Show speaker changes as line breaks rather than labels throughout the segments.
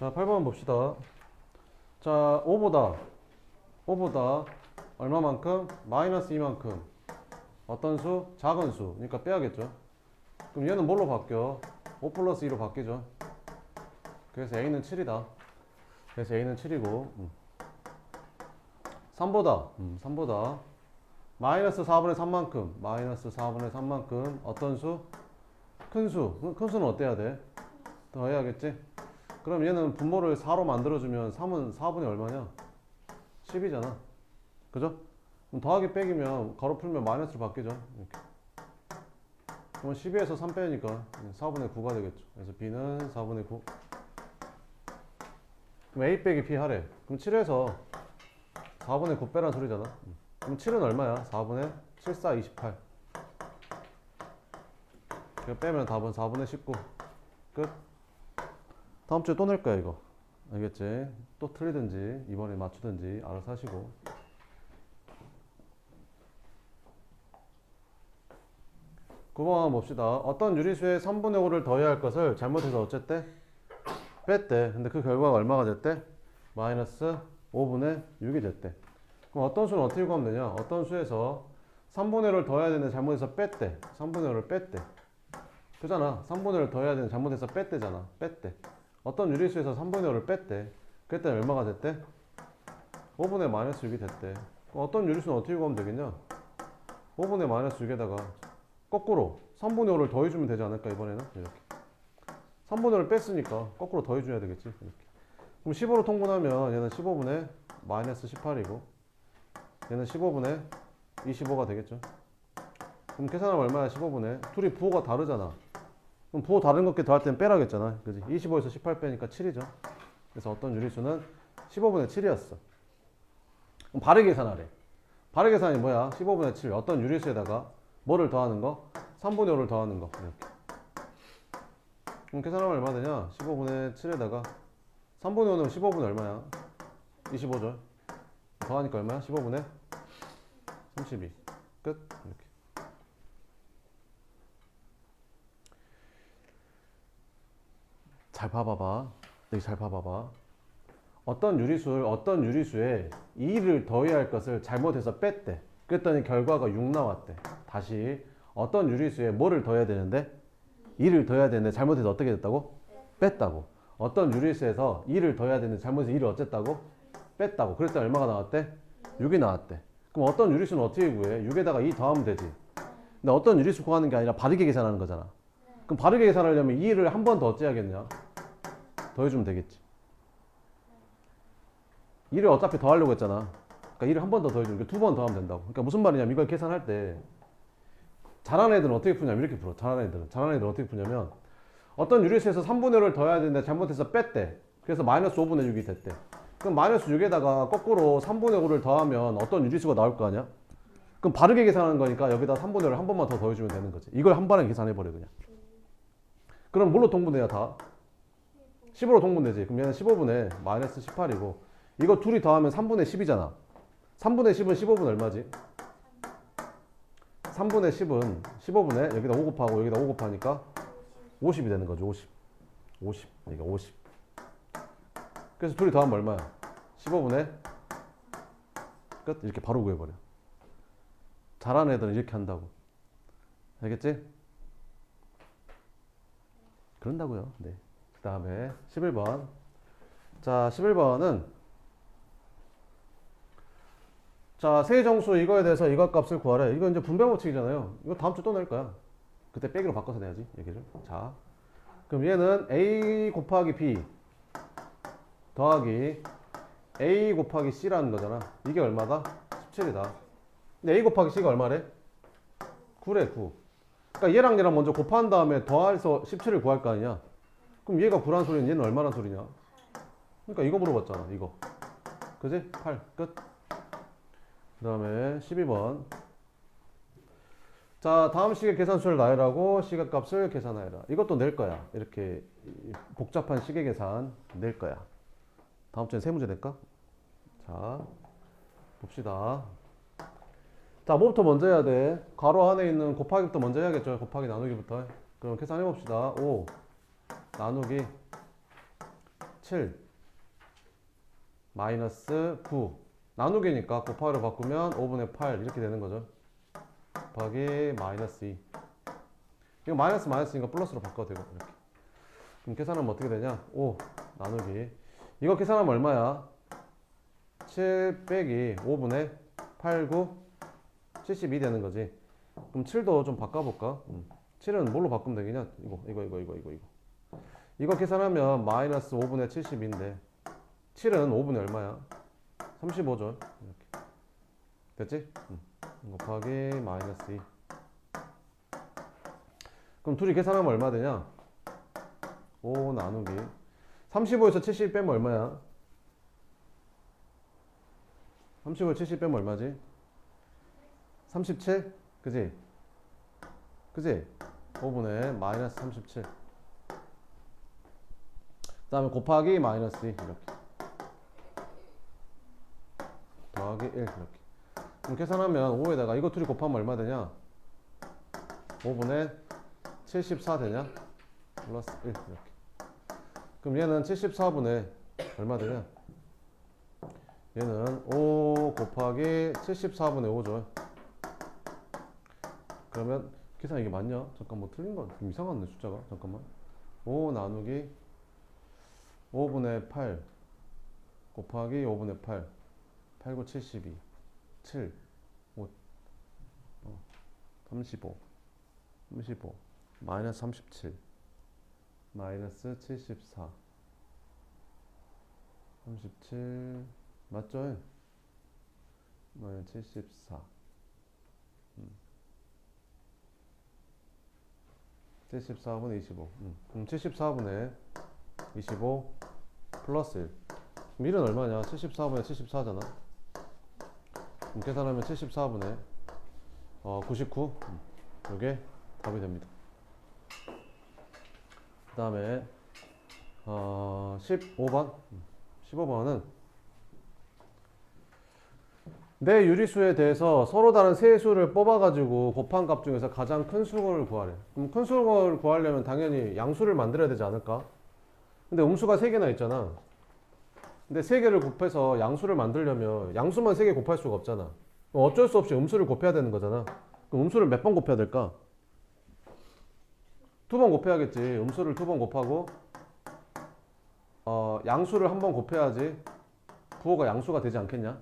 자, 8번 봅시다. 자, 5보다 얼마만큼? 마이너스 2만큼. 어떤 수? 작은 수. 그러니까 빼야겠죠. 그럼 얘는 뭘로 바뀌어? 5 플러스 2로 바뀌죠. 그래서 A는 7이다. 그래서 A는 7이고 3보다 마이너스 4분의 3만큼 마이너스 4분의 3만큼 어떤 수? 큰 수. 큰 수는 어때야 돼? 더해야겠지? 그럼 얘는 분모를 4로 만들어주면 3은 4분의 얼마냐? 10이잖아. 그죠? 그럼 더하기 빼기면 가로 풀면 마이너스로 바뀌죠. 이렇게. 그럼 12에서 3 빼니까 4분의 9가 되겠죠. 그래서 B는 4분의 9. 그럼 A 빼기 B 하래. 그럼 7에서 4분의 9 빼란 소리잖아. 그럼 7은 얼마야? 4분의 7, 4, 28. 이거 빼면 답은 4분의 19. 끝. 다음 주에 또 낼 거야, 이거. 알겠지? 또 틀리든지, 이번에 맞추든지, 알아서 하시고. 9번 봅시다. 어떤 유리수에 3분의 5를 더해야 할 것을 잘못해서 어쨌대? 뺐대. 근데 그 결과가 얼마가 됐대? 마이너스 5분의 6이 됐대. 그럼 어떤 수는 어떻게 구하면 되냐? 어떤 수에서 3분의 5를 더해야 되는데 잘못해서 뺐대. 3분의 5를 뺐대. 그잖아. 3분의 5를 더해야 되는데 잘못해서 뺐대잖아. 뺐대. 어떤 유리수에서 3분의 5를 뺐대. 그랬더니 얼마가 됐대? 5분의 마이너스 6이 됐대. 그럼 어떤 유리수는 어떻게 구하면 되겠냐? 5분의 마이너스 6에다가 거꾸로 3분의 5를 더해주면 되지 않을까 이번에는? 이렇게 3분의 5를 뺐으니까 거꾸로 더해줘야 되겠지. 이렇게. 그럼 15로 통분하면 얘는 15분의 마이너스 18이고 얘는 15분의 25가 되겠죠. 그럼 계산하면 얼마야? 15분의 둘이 부호가 다르잖아. 그럼 부호 다른 것끼리 더할 때는 빼라겠잖아. 그지? 25에서 18 빼니까 7이죠. 그래서 어떤 유리수는 15분의 7이었어. 그럼 바르게 계산하래. 바르게 계산이 뭐야? 15분의 7 어떤 유리수에다가 뭐를 더하는 거? 3분의 5를 더하는 거. 이렇게. 그럼 계산하면 얼마 되냐? 15분의 7에다가 3분의 5는 15분의 얼마야? 25죠. 더하니까 얼마야? 15분의 32. 끝. 이렇게. 잘 봐봐봐. 여기 잘 봐봐봐. 어떤 유리수에 2를 더해야 할 것을 잘못해서 뺐대. 그랬더니 결과가 6 나왔대. 다시 어떤 유리수에 뭐를 더해야 되는데? 2를 더해야 되는데 잘못해서 어떻게 됐다고? 뺐다고. 어떤 유리수에서 2를 더해야 되는데 잘못해서 2를 어쨌다고? 뺐다고. 그랬더니 얼마가 나왔대? 6이 나왔대. 그럼 어떤 유리수는 어떻게 구해? 6에다가 2 더하면 되지. 근데 어떤 유리수 구하는 게 아니라 바르게 계산하는 거잖아. 그럼 바르게 계산하려면 2를 한 번 더 어째야겠냐? 더해주면 되겠지. 2를 어차피 더하려고 했잖아. 그러니까 2를 한 번 더 더해주면 2번 더하면 된다고. 그러니까 무슨 말이냐면 이걸 계산할 때 잘하는 애들은 어떻게 푸냐면 이렇게 풀어. 잘하는 애들은 어떻게 푸냐면 어떤 유리수에서 3분의 5를 더해야 되는데 잘못해서 뺐대. 그래서 마이너스 5분의 6이 됐대. 그럼 마이너스 6에다가 거꾸로 3분의 5를 더하면 어떤 유리수가 나올 거 아니야? 그럼 바르게 계산하는 거니까 여기다 3분의 5를 한 번만 더 더해주면 되는 거지. 이걸 한 번에 계산해버려 그냥. 그럼 뭘로 통분해야 다? 15로 통분되지. 그럼 얘는 15분의 마이너스 18이고 이거 둘이 더하면 3분의 10이잖아. 3분의 10은 15분 얼마지? 3분의 10은 15분에 여기다 5 곱하고 여기다 5 곱하니까 50이 되는 거죠. 50. 그러니까 50. 그래서 둘이 더하면 얼마야? 15분의 끝. 이렇게 바로 구해버려. 잘하는 애들은 이렇게 한다고. 알겠지? 그런다고요. 네. 그 다음에 11번. 자, 11번은 자, 세정수 이거에 대해서 이것 값을 구하래. 이거 이제 분배 법칙이잖아요. 이거 다음 주 또 낼 거야. 그때 빼기로 바꿔서 내야지. 얘기를. 자, 그럼 얘는 A 곱하기 B 더하기 A 곱하기 C라는 거잖아. 이게 얼마다? 17이다. 근데 A 곱하기 C가 얼마래? 9래, 9. 그러니까 얘랑 먼저 곱한 다음에 더해서 17을 구할 거 아니냐? 그럼 얘가 9란 소리는 얘는 얼마란 소리냐? 그러니까 이거 물어봤잖아. 이거. 그지? 8. 끝. 그 다음에 12번. 자, 다음 시계 계산수를 나열하고 시계값을 계산하여라. 이것도 낼 거야. 이렇게 복잡한 시계 계산 낼 거야. 다음 주엔 세 문제 낼까? 자, 봅시다. 자, 뭐부터 먼저 해야 돼? 괄호 안에 있는 곱하기부터 먼저 해야겠죠. 곱하기 나누기부터. 그럼 계산해 봅시다. 5 나누기 7 마이너스 9 나누기니까 곱하기로 바꾸면 5분의 8 이렇게 되는 거죠. 곱하기 마이너스 2 이거 마이너스니까 플러스로 바꿔도 되고 이렇게. 그럼 계산하면 어떻게 되냐? 5 나누기 이거 계산하면 얼마야? 7 빼기 5분의 8, 9 72 되는 거지. 그럼 7도 좀 바꿔볼까? 7은 뭘로 바꾸면 되겠냐? 이거 계산하면 마이너스 5분의 72인데 7은 5분의 얼마야? 35죠. 이렇게. 됐지? 곱하기 마이너스 2. 그럼 둘이 계산하면 얼마 되냐? 5 나누기 35에서 70 빼면 얼마야? 35에서 70 빼면 얼마지? 37? 그지? 5분의 마이너스 37. 그 다음에 곱하기 마이너스 2 이렇게. 더하기 1 이렇게. 그럼 계산하면 5에다가 이거 둘이 곱하면 얼마 되냐? 5분의 74 되냐? 플러스 1 이렇게. 그럼 얘는 74분의 얼마 되냐? 얘는 5 곱하기 74분의 5죠. 그러면 계산 이게 맞냐? 잠깐 뭐 틀린 거 좀 이상한데 숫자가. 잠깐만. 5 나누기 5분의 8 곱하기 5분의 8 8, 9, 72 7 5 35 마이너스 37 마이너스 74 37 맞죠? 마이너스 74 74분의 25 그럼 74분의 25 플러스 1 그럼 1은 얼마냐? 74분의 74잖아. 그럼 계산하면 74분의 99 이게 답이 됩니다. 그 다음에 15번은 내 유리수에 대해서 서로 다른 세 수를 뽑아가지고 곱한 값 중에서 가장 큰 수를 구하래. 그럼 큰 수를 구하려면 당연히 양수를 만들어야 되지 않을까? 근데 음수가 3개나 있잖아. 근데 3개를 곱해서 양수를 만들려면 양수만 3개 곱할 수가 없잖아. 그럼 어쩔 수 없이 음수를 곱해야 되는 거잖아. 그럼 음수를 몇 번 곱해야 될까? 2번 곱해야겠지. 음수를 2번 곱하고 양수를 1번 곱해야지 부호가 양수가 되지 않겠냐?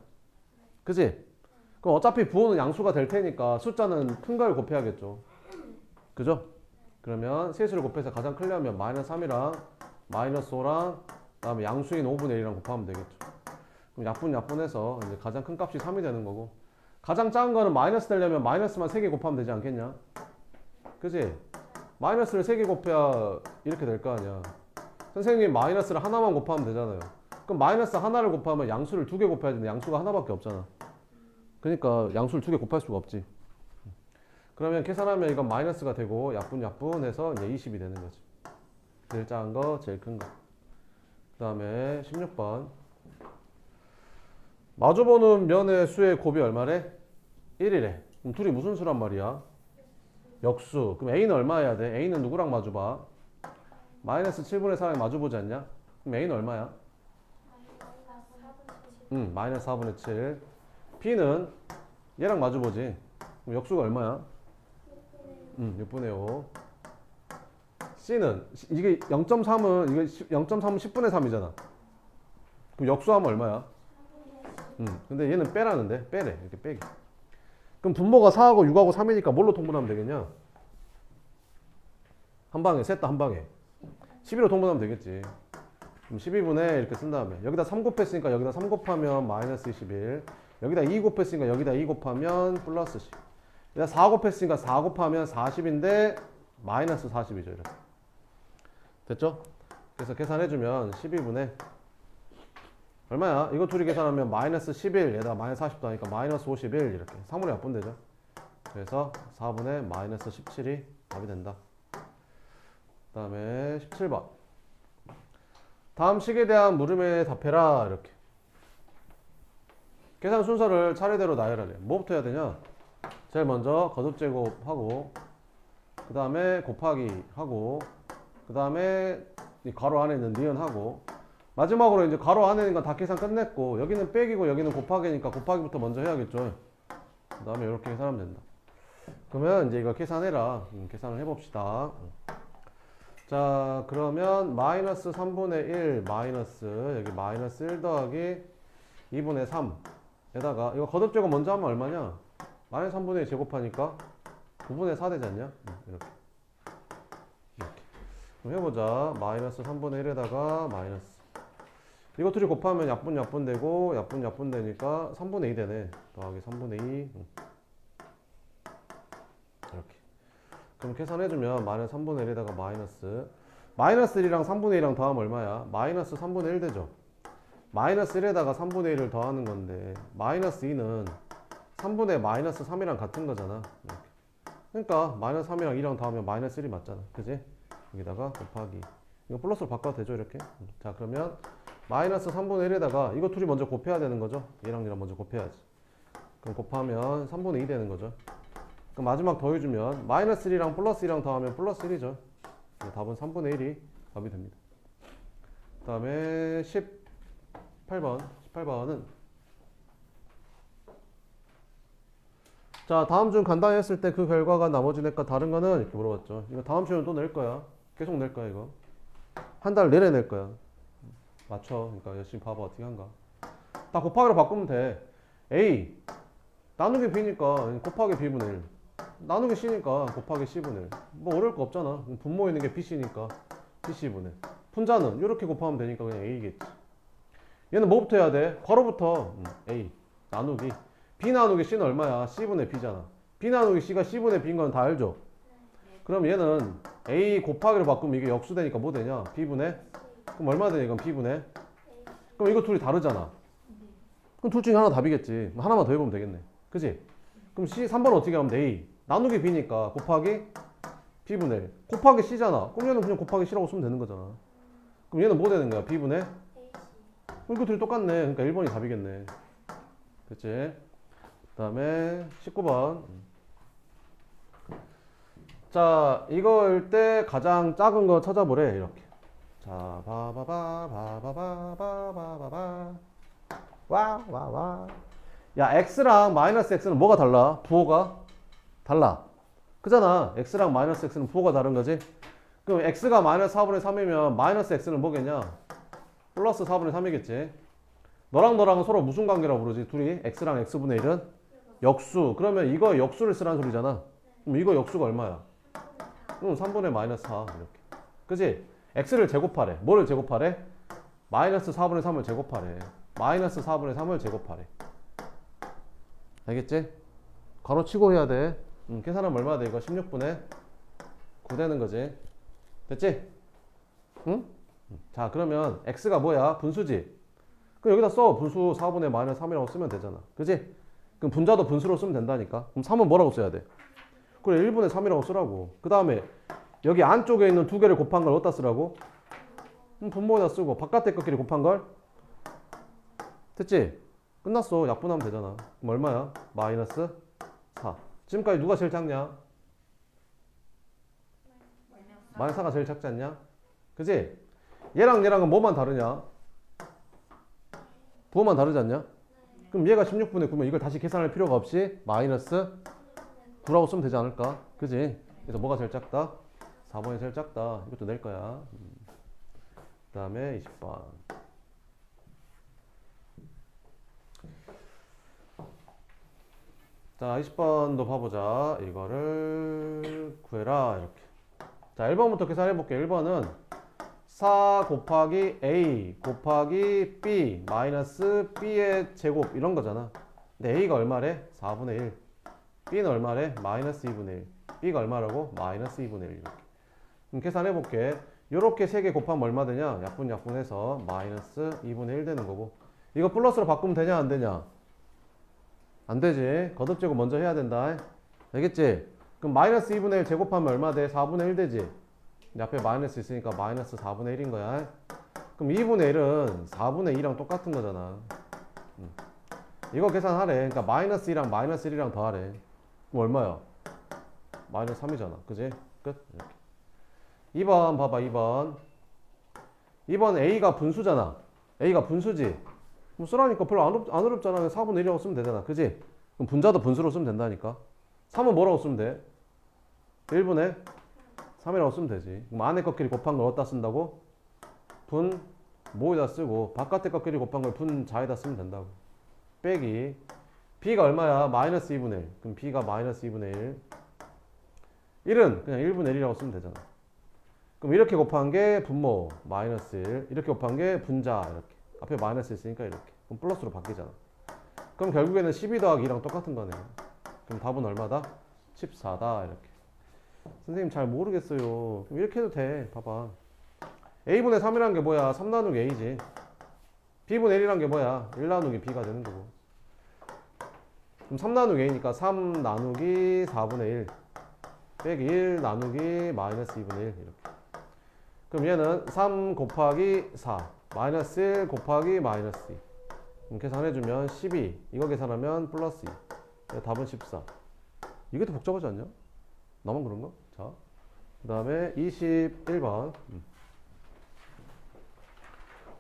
그지? 그럼 어차피 부호는 양수가 될 테니까 숫자는 큰 걸 곱해야겠죠. 그죠? 그러면 세수를 곱해서 가장 크려면 마이너스 3이랑 마이너스 5랑 그 다음에 양수인 5분의 1이랑 곱하면 되겠죠. 그럼 약분해서 이제 가장 큰 값이 3이 되는 거고 가장 작은 거는 마이너스 되려면 마이너스만 3개 곱하면 되지 않겠냐? 그지? 마이너스를 3개 곱해야 이렇게 될 거 아니야. 선생님이 마이너스를 하나만 곱하면 되잖아요. 그럼 마이너스 하나를 곱하면 양수를 2개 곱해야 되는데 양수가 하나밖에 없잖아. 그러니까 양수를 2개 곱할 수가 없지. 그러면 계산하면 이건 마이너스가 되고 약분해서 이제 20이 되는 거지. 제일 작은 거, 제일 큰 거. 그 다음에 16번. 마주보는 면의 수의 곱이 얼마래? 1이래. 그럼 둘이 무슨 수란 말이야? 역수. 그럼 A는 얼마 해야 돼? A는 누구랑 마주봐? 마이너스 7분의 4랑 마주보지 않냐? 그럼 A는 얼마야? 마이너스 4분의 7. B는 얘랑 마주보지. 그럼 역수가 얼마야? 6분의 5. C는 이게 0.3은 이게 0.3은 10분의 3이잖아. 그럼 역수하면 얼마야? 근데 얘는 빼라는데 빼래. 이렇게 빼기. 그럼 분모가 4하고 6하고 3이니까 뭘로 통분하면 되겠냐? 한 방에 셋 다 한 방에 12로 통분하면 되겠지. 그럼 12분의 이렇게 쓴 다음에 여기다 3 곱했으니까 여기다 3 곱하면 마이너스 21 여기다 2 곱했으니까 여기다 2 곱하면 플러스 10 여기다 4 곱했으니까 4 곱하면 40인데 마이너스 40이죠. 이렇게 됐죠? 그래서 계산해주면 12분의 얼마야? 이거 둘이 계산하면 마이너스 11 얘다 마이너스 40도 하니까 마이너스 51 이렇게 3분의 약분되죠. 그래서 4분의 마이너스 17이 답이 된다. 그 다음에 17번 다음 식에 대한 물음에 답해라. 이렇게 계산 순서를 차례대로 나열하래. 뭐부터 해야 되냐? 제일 먼저 거듭제곱하고 그 다음에 곱하기 하고 그 다음에 이 괄호 안에 있는 니은하고 마지막으로 이제 괄호 안에 있는 건 다 계산 끝냈고 여기는 빼기고 여기는 곱하기니까 곱하기부터 먼저 해야겠죠. 그 다음에 이렇게 계산하면 된다. 그러면 이제 이거 계산해라. 계산을 해봅시다. 자, 그러면 마이너스 3분의 1 마이너스 여기 마이너스 1 더하기 2분의 3에다가 이거 거듭제곱 먼저 하면 얼마냐? 마이너스 3분의 1 제곱하니까 9분의 4 되지 않냐? 이렇게. 그럼 해보자. 마이너스 3분의 1에다가 마이너스 이거 둘이 곱하면 약분 되고 약분 되니까 3분의 2 되네. 더하기 3분의 2 이렇게. 그럼 계산해주면 마이너스 3분의 1에다가 마이너스 1이랑 3분의 1이랑 더하면 얼마야? 마이너스 3분의 1 되죠. 마이너스 1에다가 3분의 1을 더하는 건데 마이너스 2는 3분의 마이너스 3이랑 같은 거잖아. 이렇게. 그러니까 마이너스 3이랑 2랑 더하면 마이너스 1이 맞잖아. 그지? 여기다가 곱하기 이거 플러스로 바꿔도 되죠 이렇게. 자, 그러면 마이너스 3분의 1에다가 이거 둘이 먼저 곱해야 되는 거죠. 얘랑 얘랑 먼저 곱해야지. 그럼 곱하면 3분의 2 되는 거죠. 그럼 마지막 더해주면 마이너스 1이랑 플러스 1이랑 더하면 플러스 1이죠. 답은 3분의 1이 답이 됩니다. 그 다음에 18번은 자, 다음 중 간단히 했을 때 그 결과가 나머지 넷과 다른 거는 이렇게 물어봤죠. 이거 다음 주에는 또 낼 거야. 계속 낼 거야 이거. 한 달 내내 낼 거야. 맞춰. 그러니까 열심히 봐봐 어떻게 한가. 다 곱하기로 바꾸면 돼. A 나누기 B니까 곱하기 B분의 1 나누기 C니까 곱하기 C분의 1 뭐 어려울 거 없잖아. 분모 있는 게 BC니까 BC분의 1 분자는 이렇게 곱하면 되니까 그냥 A겠지. 얘는 뭐부터 해야 돼? 괄호부터 A 나누기 B 나누기 C는 얼마야? C분의 B잖아. B 나누기 C가 C분의 B인 건 다 알죠? 그럼 얘는 A 곱하기로 바꾸면 이게 역수되니까 뭐 되냐? B분의 그럼 얼마 되냐 이건 B분의 그럼 이거 둘이 다르잖아. 그럼 둘 중에 하나 답이겠지. 하나만 더 해보면 되겠네. 그지? 그럼 C 3번 어떻게 하면 돼? A 나누기 B니까 곱하기 B분의 1 곱하기 C잖아. 그럼 얘는 그냥 곱하기 C라고 쓰면 되는 거잖아. 그럼 얘는 뭐 되는 거야? B분의 이거 둘이 똑같네. 그러니까 1번이 답이겠네. 그치? 그 다음에 19번 자, 이거일 때 가장 작은 거 찾아보래. 이렇게. 자, 와. 야, x랑 마이너스 x는 뭐가 달라? 부호가 달라. 그잖아. x랑 마이너스 x는 부호가 다른 거지. 그럼 x가 마이너스 4분의 3이면 마이너스 x는 뭐겠냐? 플러스 4분의 3이겠지. 너랑 너랑은 서로 무슨 관계라고 부르지? 둘이 x랑 x분의 1은 역수. 그러면 이거 역수를 쓰라는 소리잖아. 그럼 이거 역수가 얼마야? 3분의 마이너스 4 이렇게. 그지? x를 제곱하래. 뭐를 제곱하래? 마이너스 4분의 3을 제곱하래. 마이너스 4분의 3을 제곱하래. 알겠지? 괄호 치고 해야 돼. 계산하면 얼마 돼? 이거 16분의 9 되는 거지. 됐지? 응? 자, 그러면 x가 뭐야? 분수지? 그럼 여기다 써. 분수 4분의 마이너스 3이라고 쓰면 되잖아. 그지? 그럼 분자도 분수로 쓰면 된다니까. 그럼 3은 뭐라고 써야 돼? 그래 1분의 3이라고 쓰라고. 그 다음에 여기 안쪽에 있는 두 개를 곱한 걸 어디다 쓰라고? 분모에다 쓰고 바깥에 것끼리 곱한 걸 됐지? 끝났어. 약분하면 되잖아. 그럼 얼마야? 마이너스 4. 지금까지 누가 제일 작냐? 마이너스 4가 제일 작지 않냐? 그지? 얘랑 얘랑은 뭐만 다르냐? 부호만 다르지 않냐? 그럼 얘가 16분의 9면 이걸 다시 계산할 필요가 없이 마이너스 9라고 쓰면 되지 않을까? 그지? 그래서 뭐가 제일 작다? 4번이 제일 작다. 이것도 낼 거야. 그 다음에 20번. 자, 20번도 봐보자. 이거를 구해라. 이렇게. 자, 1번부터 계산해볼게. 1번은 4 곱하기 A 곱하기 B 마이너스 B의 제곱 이런 거잖아. 근데 A가 얼마래? 4분의 1. B는 얼마래? 마이너스 2분의 1. B가 얼마라고? 마이너스 2분의 1. 이렇게. 그럼 계산해볼게. 요렇게 3개 곱하면 얼마 되냐? 약분해서 마이너스 2분의 1 되는 거고. 이거 플러스로 바꾸면 되냐? 안 되냐? 안 되지. 거듭제곱 먼저 해야 된다. 알겠지? 그럼 마이너스 2분의 1 제곱하면 얼마 돼? 4분의 1 되지? 근데 앞에 마이너스 있으니까 마이너스 4분의 1인 거야. 그럼 2분의 1은 4분의 2랑 똑같은 거잖아. 이거 계산하래. 그러니까 마이너스 2랑 마이너스 1이랑 더하래. 그럼 얼마야? 마이너스 3이잖아. 그지? 끝. 이렇게. 2번 봐봐. 2번 A가 분수잖아. A가 분수지. 그럼 쓰라니까 별로 안 어렵잖아. 그냥 4분의 1이라고 쓰면 되잖아. 그지? 그럼 분자도 분수로 쓰면 된다니까. 3은 뭐라고 쓰면 돼? 1분의 3이라고 쓰면 되지. 그럼 안에 것끼리 곱한 걸 어디다 쓴다고? 분 모에다 쓰고 바깥에 것끼리 곱한 걸 분자에다 쓰면 된다고. 빼기 B가 얼마야? 마이너스 2분의 1. 그럼 B가 마이너스 2분의 1. 1은 그냥 1분의 1이라고 쓰면 되잖아. 그럼 이렇게 곱한 게 분모 마이너스 1, 이렇게 곱한 게 분자 이렇게. 앞에 마이너스 있으니까 이렇게. 그럼 플러스로 바뀌잖아. 그럼 결국에는 12 더하기 2랑 똑같은 거네요. 그럼 답은 얼마다? 14다 이렇게. 선생님 잘 모르겠어요. 그럼 이렇게 해도 돼. 봐봐. A분의 3이라는 게 뭐야? 3 나누기 A지. B분의 1이라는 게 뭐야? 1 나누기 B가 되는 거고. 그럼 3 나누기 A니까 3 나누기 4분의 1 빼기 1 나누기 마이너스 2분의 1 이렇게. 그럼 얘는 3 곱하기 4 마이너스 1 곱하기 마이너스 2. 그럼 계산해주면 12. 이거 계산하면 플러스 2. 답은 14. 이게 더 복잡하지 않냐? 나만 그런가? 자, 그 다음에 21번.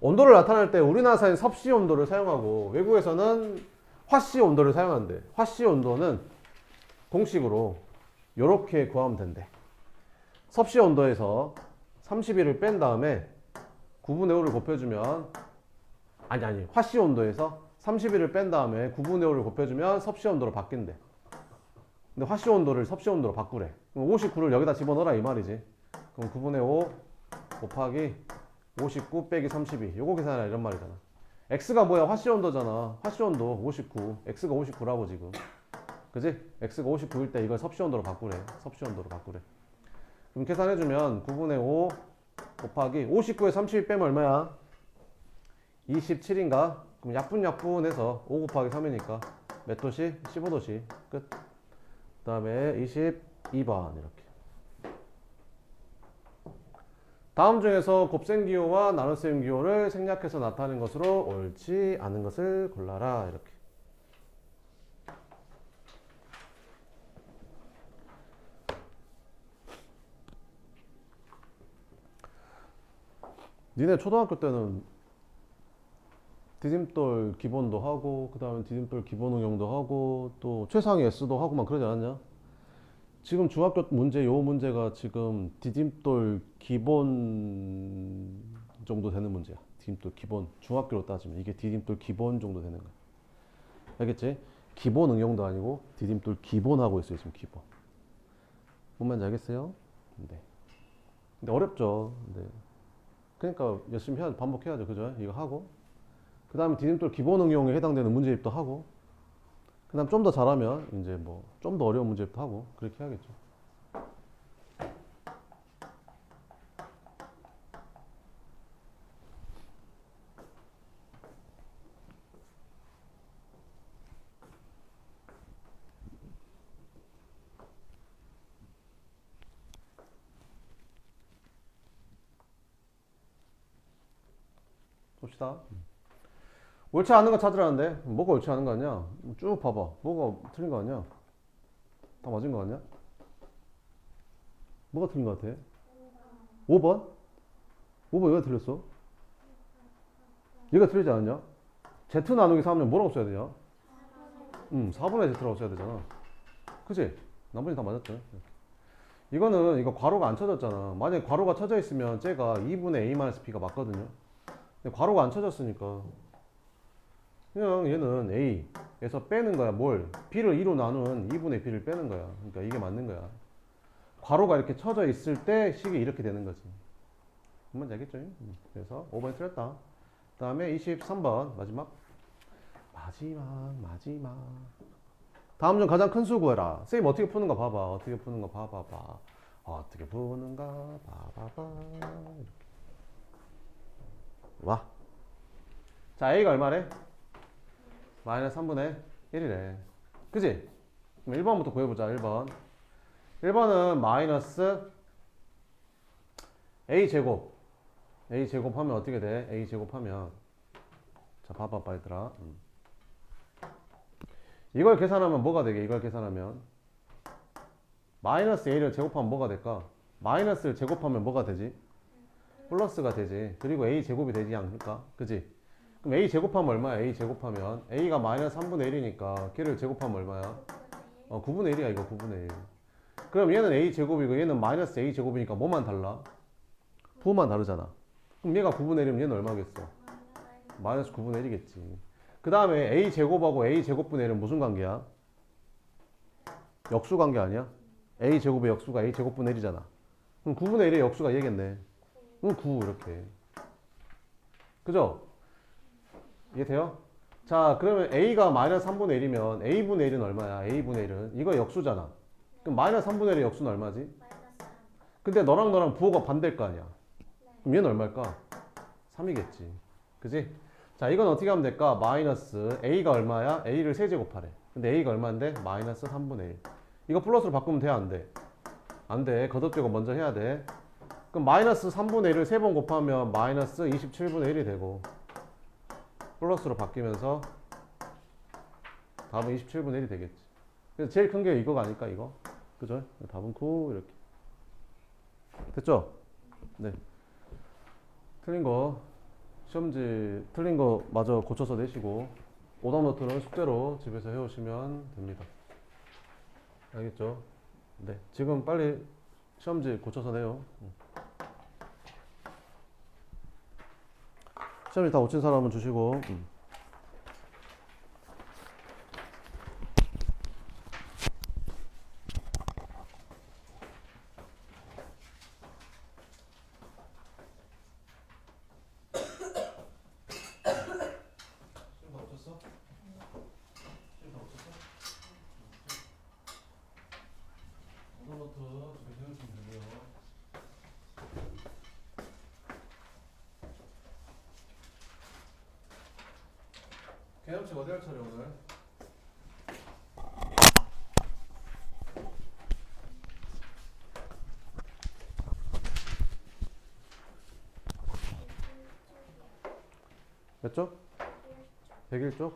온도를 나타낼 때 우리나라에서는 섭씨 온도를 사용하고 외국에서는 화씨 온도를 사용한대. 화씨 온도는 공식으로 이렇게 구하면 된대. 섭씨 온도에서 31을 뺀 다음에 9분의 5를 곱해주면 아니 화씨 온도에서 31을 뺀 다음에 9분의 5를 곱해주면 섭씨 온도로 바뀐대. 근데 화씨 온도를 섭씨 온도로 바꾸래. 그럼 59를 여기다 집어넣어라 이 말이지. 그럼 9분의 5 곱하기 59 빼기 32 요거 계산하라 이런 말이잖아. x가 뭐야? 화씨 온도잖아. 화씨 온도 59. x가 59라고 지금. 그지? x가 59일 때 이걸 섭씨 온도로 바꾸래. 섭씨 온도로 바꾸래. 그럼 계산해주면 9분의 5 곱하기 59에 32 빼면 얼마야? 27인가? 그럼 약분해서 5 곱하기 3이니까 몇 도씨? 15도씨. 끝. 그 다음에 22번 이렇게. 다음 중에서 곱셈 기호와 나눗셈 기호를 생략해서 나타낸 것으로 옳지 않은 것을 골라라 이렇게. 니네 초등학교 때는 디딤돌 기본도 하고 그 다음에 디딤돌 기본 응용도 하고 또 최상위 S도 하고 막 그러지 않았냐? 지금 중학교 문제 요 문제가 지금 디딤돌 기본 정도 되는 문제야. 디딤돌 기본 중학교로 따지면 이게 디딤돌 기본 정도 되는 거야. 알겠지? 기본 응용도 아니고 디딤돌 기본 하고 있어요 지금 기본. 뭔 말인지 알겠어요? 네. 근데 어렵죠. 네. 그러니까 열심히 반복해야죠. 그죠? 이거 하고 그 다음에 디딤돌 기본 응용에 해당되는 문제집도 하고 그 다음 좀 더 잘하면 이제 뭐 좀 더 어려운 문제집도 하고 그렇게 해야겠죠. 봅시다. 옳지 않은 거 찾으라는데 뭐가 옳지 않은 거 아니야? 쭉 봐봐. 뭐가 틀린 거 아니야? 다 맞은 거 아니야? 뭐가 틀린 거 같아? 5번? 5번 왜 틀렸어? 얘가 틀리지 않았냐? Z 나누기 3은 뭐라고 써야 되냐? 4분의 Z라고 써야 되잖아. 그치? 나머지 다 맞았죠? 이거는 이거 괄호가 안 쳐졌잖아. 만약에 괄호가 쳐져 있으면 쟤가 2분의 A-B가 맞거든요. 근데 괄호가 안 쳐졌으니까 그냥 얘는 A에서 빼는 거야. 뭘? B를 2로 나눈 2분의 B를 빼는 거야. 그러니까 이게 맞는 거야. 괄호가 이렇게 쳐져 있을 때 식이 이렇게 되는 거지. 뭔지 알겠죠? 그래서 5번이 틀렸다. 그 다음에 23번 마지막. 다음 중 가장 큰 수 구해라. 선생님 어떻게 푸는가 봐봐. 어떻게 푸는가 봐봐봐. 어떻게 푸는가 봐봐봐. 이렇게. 와. 자, A가 얼마래? 마이너스 3분의 1이래. 그지? 그럼 1번부터 구해보자. 1번. 1번은 마이너스 A제곱. A제곱하면 어떻게 돼? A제곱하면. 자, 봐봐, 얘들아. 이걸 계산하면 뭐가 되게? 이걸 계산하면. 마이너스 A를 제곱하면 뭐가 될까? 마이너스를 제곱하면 뭐가 되지? 플러스가 되지. 그리고 A 제곱이 되지 않을까? 그지? 그럼 a 제곱하면 얼마야? a 제곱하면 a가 마이너스 3분의 1이니까 걔를 제곱하면 얼마야? 9분의 1이야 이거 9분의 1. 그럼 얘는 a 제곱이고 얘는 마이너스 a 제곱이니까 뭐만 달라? 부호만 다르잖아. 그럼 얘가 9분의 1이면 얘는 얼마겠어? 마이너스 9분의 1이겠지. 그 다음에 a 제곱하고 a 제곱분의 1은 무슨 관계야? 역수 관계 아니야? a 제곱의 역수가 a 제곱분의 1이잖아. 그럼 9분의 1의 역수가 얘겠네. 그럼 9 이렇게. 그죠? 이해돼요? 자, 그러면 a가 마이너스 3분의 1이면 a분의 1은 얼마야? a분의 1은 이거 역수잖아. 그럼 마이너스 3분의 1의 역수는 얼마지? 근데 너랑 부호가 반대일 거 아니야. 그럼 얘는 얼마일까? 3이겠지. 그지? 자, 이건 어떻게 하면 될까? 마이너스 a가 얼마야? a를 세제곱하래. 근데 a가 얼마인데? 마이너스 3분의 1. 이거 플러스로 바꾸면 돼? 안 돼? 안 돼. 거듭제곱 먼저 해야 돼. 그럼 마이너스 3분의 1을 3번 곱하면 마이너스 27분의 1이 되고 플러스로 바뀌면서 답은 27분의 1이 되겠지. 그래서 제일 큰 게 이거가 아닐까 이거? 그죠? 답은 9 이렇게. 됐죠? 네. 틀린 거 시험지 틀린 거 마저 고쳐서 내시고 오답 노트는 숙제로 집에서 해오시면 됩니다. 알겠죠? 네. 지금 빨리 시험지 고쳐서 내요. 시험지 다 고친 사람은 주시고. 개념책 어디 할 차례 오늘? 몇 쪽? 101쪽?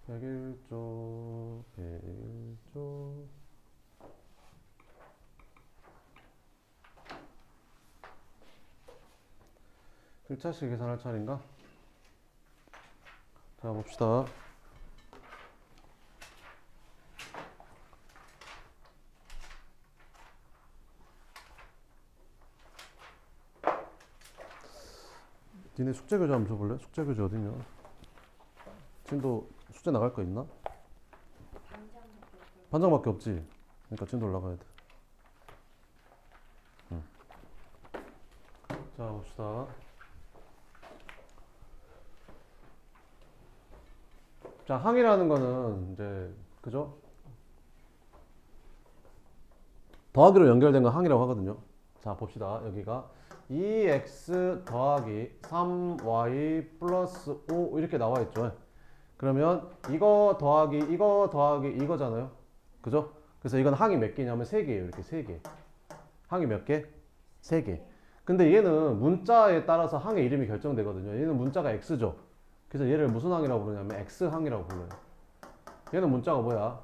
백일쪽, 101쪽. 글자씩 계산할 차례인가? 자, 봅시다. 니네 숙제 교재 한번 줘볼래? 숙제 교재 어딨냐? 진도 숙제 나갈 거 있나? 반장밖에 없지. 그러니까 진도 올라가야 돼. 자, 봅시다. 자, 항이라는 거는 이제 그죠? 더하기로 연결된 건 항이라고 하거든요. 자, 봅시다. 여기가 2x 더하기 3y 플러스 5 이렇게 나와 있죠. 그러면 이거 더하기 이거잖아요. 그죠? 그래서 이건 항이 몇 개냐면 3개예요. 이렇게 3개. 항이 몇 개? 3개. 근데 얘는 문자에 따라서 항의 이름이 결정되거든요. 얘는 문자가 x죠. 그래서 얘를 무슨 항이라고 부르냐면 x항이라고 불러요. 얘는 문자가 뭐야?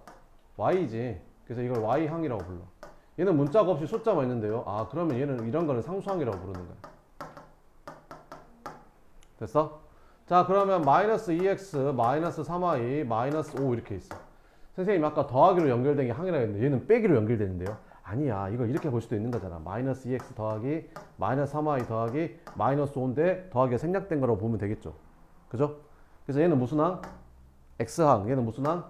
y지. 그래서 이걸 y항이라고 불러. 얘는 문자가 없이 숫자만 있는데요. 아, 그러면 얘는 이런 거를 상수항이라고 부르는 거야. 됐어? 자, 그러면 마이너스 2x, 마이너스 3y, 마이너스 5 이렇게 있어. 선생님 아까 더하기로 연결된 게 항이라고 했는데 얘는 빼기로 연결되는데요. 아니야. 이걸 이렇게 볼 수도 있는 거잖아. 마이너스 2x 더하기 마이너스 3y 더하기 마이너스 5인데 더하기가 생략된 거라고 보면 되겠죠. 그죠? 그래서 얘는 무슨 항? x항. 얘는 무슨 항?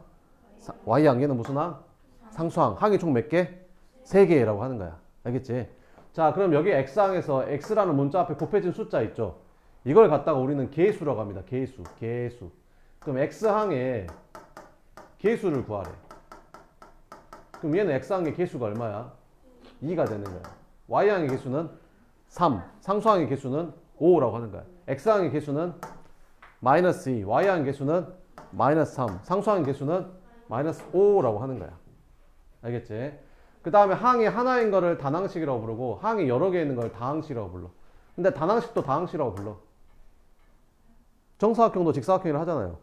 y항. 얘는 무슨 항? 상수항. 항이 총 몇 개? 3개라고 하는 거야. 알겠지? 자, 그럼 여기 x항에서 x라는 문자 앞에 곱해진 숫자 있죠? 이걸 갖다가 우리는 계수라고 합니다. 계수. 그럼 x항의 계수를 구하래. 그럼 얘는 x항의 계수가 얼마야? 2가 되는 거야. y항의 계수는 3. 상수항의 계수는 5라고 하는 거야. x항의 계수는 마이너스 2. y항의 계수는 마이너스 3. 상수항의 계수는 마이너스 5라고 하는 거야. 알겠지? 그 다음에 항이 하나인 거를 단항식이라고 부르고 항이 여러 개 있는 걸 다항식이라고 불러. 근데 단항식도 다항식이라고 불러. 정사각형도 직사각형이라 하잖아요.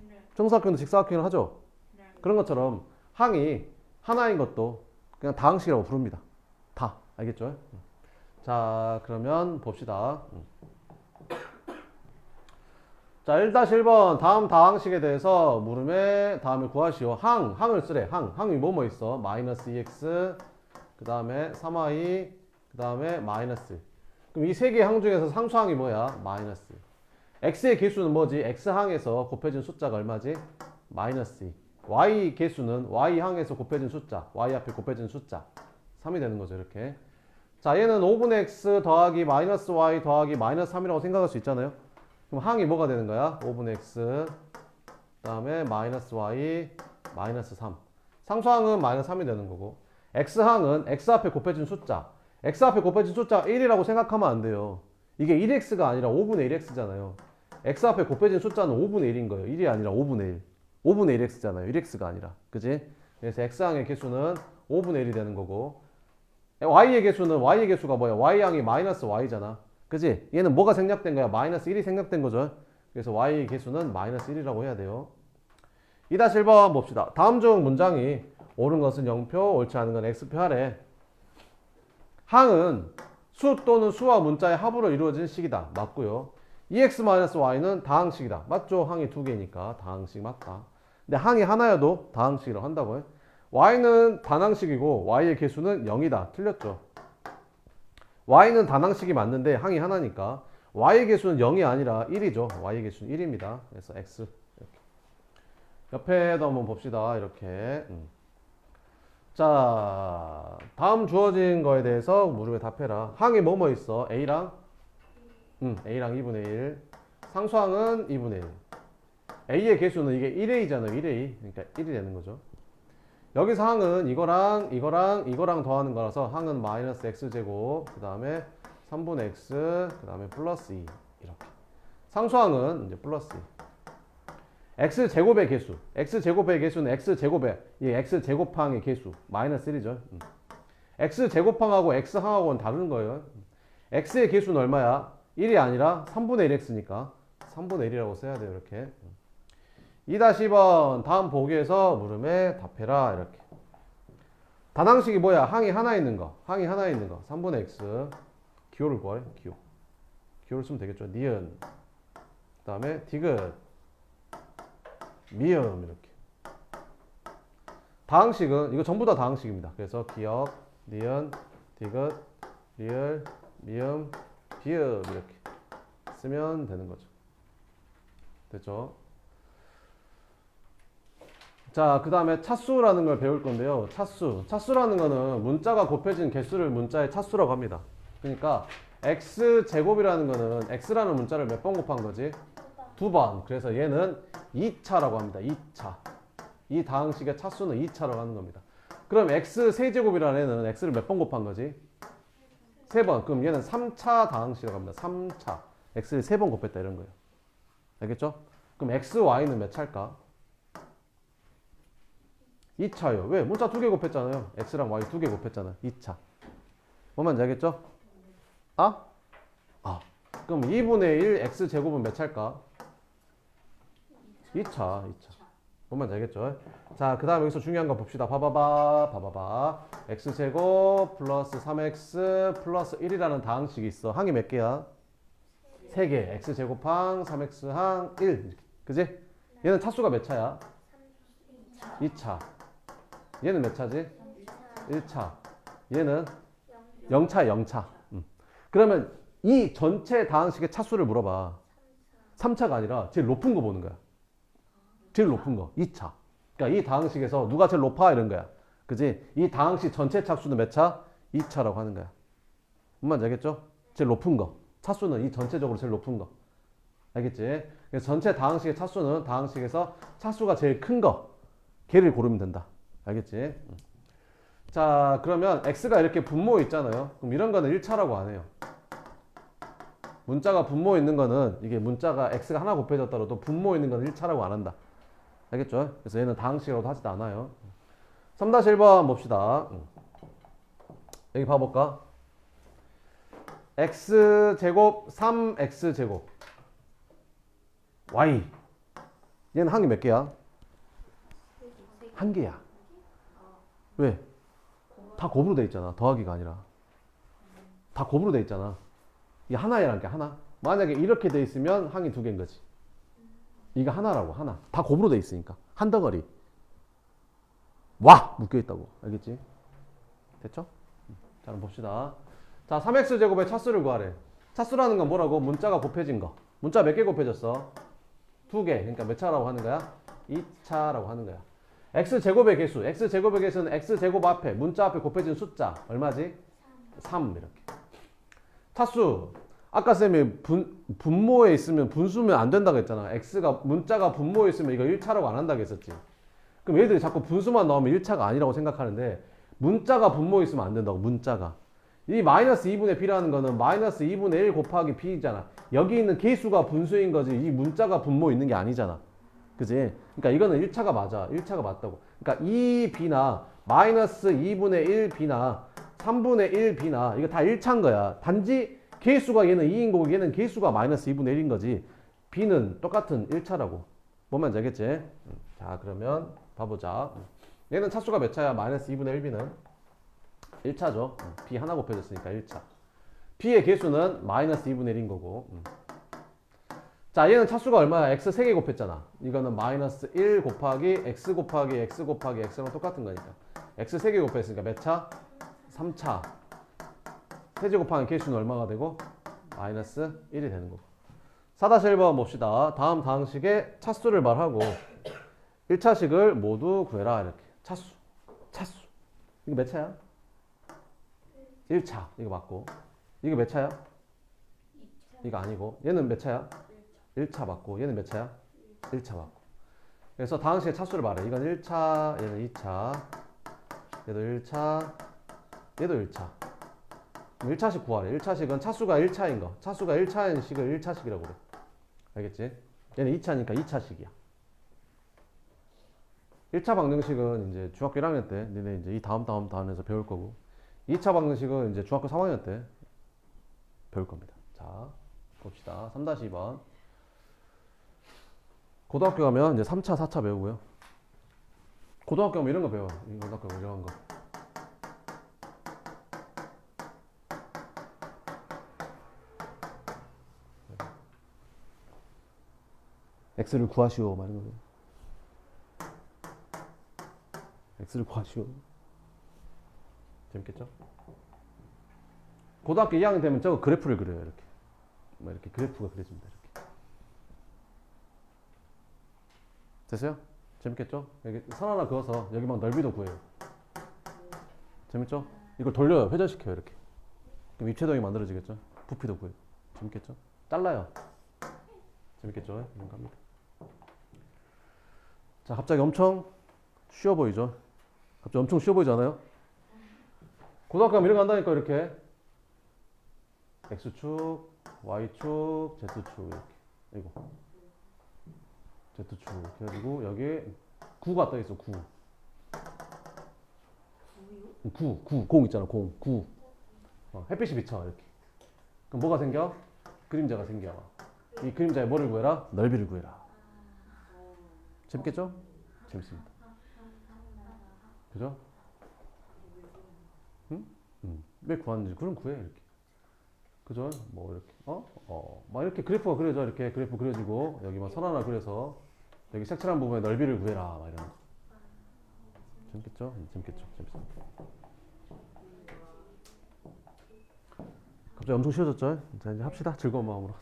네.
정사각형도 직사각형이라 하죠.
네.
그런 것처럼 항이 하나인 것도 그냥 다항식이라고 부릅니다. 다. 알겠죠? 자, 그러면 봅시다. 자, 1-1번 다음 다항식에 대해서 물음에 다음에 구하시오. 항을 쓰래. 항이 뭐뭐 있어? 마이너스 2x, 그 다음에 3y, 그 다음에 마이너스. 그럼 이 세 개의 항 중에서 상수항이 뭐야? 마이너스. x의 개수는 뭐지? x항에서 곱해진 숫자가 얼마지? 마이너스 2. y 개수는 y항에서 곱해진 숫자, y 앞에 곱해진 숫자 3이 되는 거죠. 이렇게. 자, 얘는 5분의 x 더하기 마이너스 y 더하기 마이너스 3이라고 생각할 수 있잖아요. 그럼 항이 뭐가 되는 거야? 5분의 x, 그 다음에 마이너스 y, 마이너스 3. 상수항은 마이너스 3이 되는 거고, x항은 x 앞에 곱해진 숫자, x 앞에 곱해진 숫자가 1이라고 생각하면 안 돼요. 이게 1x가 아니라 5분의 1x잖아요. x 앞에 곱해진 숫자는 5분의 1인 거예요. 1이 아니라 5분의 1. 5분의 1x잖아요. 1x가 아니라. 그지? 그래서 x항의 개수는 5분의 1이 되는 거고, y의 개수가 뭐야? y항이 마이너스 y잖아. 그지? 얘는 뭐가 생략된 거야? 마이너스 1이 생략된 거죠. 그래서 y의 개수는 마이너스 1이라고 해야 돼요. 2-1번 봅시다. 다음 중 문장이 옳은 것은 0표, 옳지 않은 건 x표 하래. 항은 수 또는 수와 문자의 합으로 이루어진 식이다. 맞고요. 2x-y는 다항식이다. 맞죠? 항이 두 개니까 다항식 맞다. 근데 항이 하나여도 다항식이라고 한다고요. y는 단항식이고 y의 개수는 0이다. 틀렸죠? y는 단항식이 맞는데 항이 하나니까 y의 개수는 0이 아니라 1이죠. y의 개수는 1입니다. 그래서 x 이렇게. 옆에도 한번 봅시다. 이렇게. 자, 다음 주어진 거에 대해서 물음에 답해라. 항이 뭐뭐 있어? a랑 a랑 2분의 1. 상수항은 2분의 1. a의 개수는 이게 1a잖아요. 1a. 그러니까 1이 되는 거죠. 여기서 항은 이거랑 더하는 거라서 항은 마이너스 x제곱, 그 다음에 3분의 x, 그 다음에 플러스 2 이렇게. 상수항은 이제 플러스 2. x제곱의 개수. x제곱의 개수는 x제곱의 이 x제곱항의 개수. 마이너스 1이죠. x제곱항하고 x항하고는 다른 거예요. x의 개수는 얼마야? 1이 아니라 3분의 1x니까 3분의 1이라고 써야 돼요. 이렇게. 2-2번 다음 보기에서 물음에 답해라. 이렇게. 단항식이 뭐야? 항이 하나 있는 거. 3분의 x. 기호를 구하래. 기호를 쓰면 되겠죠. 니은. 그 다음에 디귿. 미음. 이렇게. 다항식은 이거 전부 다 다항식입니다. 그래서 기역, 니은, 디귿, 리을, 미음, 비읍 이렇게 쓰면 되는 거죠. 됐죠? 자, 그 다음에 차수라는 걸 배울 건데요. 차수라는 거는 문자가 곱해진 개수를 문자의 차수라고 합니다. 그러니까 x제곱이라는 거는 x라는 문자를 몇 번 곱한 거지? 2번. 그래서 얘는 2차라고 합니다. 2차. 이 다항식의 차수는 2차라고 하는 겁니다. 그럼 x세제곱이라는 애는 x를 몇 번 곱한 거지? 3번. 그럼 얘는 3차 다항식이라고 합니다. 3차. x를 3번 곱했다 이런 거예요. 알겠죠? 그럼 x, y는 몇 차일까? 2차요. 왜? 문자 2개 곱했잖아요. x랑 y 2개 곱했잖아요. 2차. 뭔 말인지 알겠죠? 그럼 2분의 1 x제곱은 몇 차일까? 2차. 뭔 말인지 알겠죠? 자, 그 다음에 여기서 중요한 거 봅시다. 봐봐봐. x제곱 플러스 3x 플러스 1이라는 다항식이 있어. 항이 몇 개야? 3개. x제곱항, 3x항, 1. 그지? 얘는 차수가 몇 차야? 2차. 얘는 몇 차지? 1차. 얘는 0차. 그러면 이 전체 다항식의 차수를 물어봐. 3차가 아니라 제일 높은 거 보는 거야. 제일 높은 거. 2차. 그러니까 이 다항식에서 누가 제일 높아? 이런 거야. 그지? 이 다항식 전체 차수는 몇 차? 2차라고 하는 거야. 뭔 말인지 알겠죠? 제일 높은 거. 차수는 이 전체적으로 제일 높은 거. 알겠지? 그래서 전체 다항식의 차수는 다항식에서 차수가 제일 큰 거. 걔를 고르면 된다. 알겠지? 자, 그러면 x가 이렇게 분모 있잖아요. 그럼 이런 거는 1차라고 안 해요. 문자가 분모 있는 거는 이게 문자가 x가 하나 곱해졌더라도 분모 있는 건 1차라고 안 한다. 알겠죠? 그래서 얘는 다항식이라고 하지도 않아요. 3-1번 봅시다. 여기 봐볼까? x제곱 3x제곱 y. 얘는 항이 몇 개야? 한 개야. 왜? 다 곱으로 돼 있잖아. 더하기가 아니라. 다 곱으로 돼 있잖아. 이게 하나라는 게 하나. 만약에 이렇게 돼 있으면 항이 두 개인 거지. 이게 하나라고 하나. 다 곱으로 돼 있으니까. 한 덩어리. 와! 묶여 있다고. 알겠지? 됐죠? 자, 그럼 봅시다. 자, 3x제곱의 차수를 구하래. 차수라는 건 뭐라고? 문자가 곱해진 거. 문자 몇 개 곱해졌어? 두 개. 그러니까 몇 차라고 하는 거야? 2차라고 하는 거야. x제곱의 개수. x제곱의 개수는 x제곱 앞에, 문자 앞에 곱해진 숫자. 얼마지? 3 이렇게. 차수. 아까 쌤이 분모에 있으면 분수면 안 된다고 했잖아. x가 문자가 분모에 있으면 이거 1차라고 안 한다고 했었지. 그럼 얘들이 자꾸 분수만 나오면 1차가 아니라고 생각하는데 문자가 분모에 있으면 안 된다고. 문자가. 이 마이너스 2분의 b라는 거는 마이너스 2분의 1 곱하기 b잖아. 여기 있는 개수가 분수인 거지 이 문자가 분모에 있는 게 아니잖아. 그지? 그러니까 이거는 1차가 맞아. 1차가 맞다고. 그러니까 2b나 마이너스 2분의 1b나 3분의 1b나 이거 다 1차인 거야. 단지 개수가 얘는 2인 거고 얘는 개수가 마이너스 2분의 1인 거지. b는 똑같은 1차라고. 뭔 말인지 알겠지? 자, 그러면 봐보자. 얘는 차수가 몇 차야? 마이너스 2분의 1b는 1차죠. b 하나 곱해졌으니까 1차. b의 개수는 마이너스 2분의 1인 거고. 자, 얘는 차수가 얼마야? x 3개 곱했잖아. 이거는 마이너스 1 곱하기 x 곱하기 x 곱하기 x랑 똑같은 거니까. x 3개 곱했으니까 몇 차? 3차. 세제곱하는 개수는 얼마가 되고? 마이너스 1이 되는 거고. 4-1번 봅시다. 다음 다항식의 차수를 말하고 1차식을 모두 구해라. 이렇게. 차수. 이거 몇 차야? 1차. 이거 맞고. 이거 몇 차야? 이거 아니고. 얘는 몇 차야? 1차 맞고. 얘는 몇 차야? 1차 맞고. 그래서 다항식의 차수를 말해. 이건 1차, 얘는 2차. 얘도 1차, 얘도 1차. 1차식 구하래. 1차식은 차수가 1차인 거. 차수가 1차인 식을 1차식이라고 그래. 알겠지? 얘는 2차니까 2차식이야. 1차 방정식은 이제 중학교 1학년 때 너네 이제 이 다음 단에서 배울 거고 2차 방정식은 이제 중학교 3학년 때 배울 겁니다. 자, 봅시다. 3-2번. 고등학교 가면 이제 3차, 4차 배우고요. 고등학교 가면 이런 거 배워. 고등학교 가면 이런 거. x를 구하시오. 막 이런 거. x를 구하시오. 재밌겠죠? 고등학교 2학년 되면 저거 그래프를 그려요. 이렇게. 막 이렇게 그래프가 그려집니다. 이렇게. 됐어요? 재밌겠죠? 여기 선 하나 그어서 여기 막 넓이도 구해요. 재밌죠? 이걸 돌려요. 회전시켜요. 이렇게. 그럼 입체동이 만들어지겠죠? 부피도 구해요. 재밌겠죠? 잘라요. 재밌겠죠? 이런 거 합니다. 자, 갑자기 엄청 쉬워 보이죠? 갑자기 엄청 쉬워 보이지 않아요? 고등학교 가면 이런 거 한다니까. 이렇게 X축, Y축, Z축 이렇게. 이거 Z축 이렇게 해가지고 여기 9가 떠있어. 9 공 있잖아. 공 9. 햇빛이 비쳐 이렇게. 그럼 뭐가 생겨? 그림자가 생겨. 이 그림자에 뭐를 구해라? 넓이를 구해라. 재밌겠죠? 재밌습니다. 그죠? 응? 왜 구하는지 그럼 구해. 이렇게. 그죠? 뭐 이렇게 막 이렇게 그래프가 그려져. 이렇게 그래프 그려지고 여기 막 선 하나 그려서 여기 색칠한 부분에 넓이를 구해라. 막 이런 거. 재밌겠죠? 재밌겠죠? 재밌습니다. 갑자기 엄청 쉬워졌죠? 자, 이제 합시다. 즐거운 마음으로.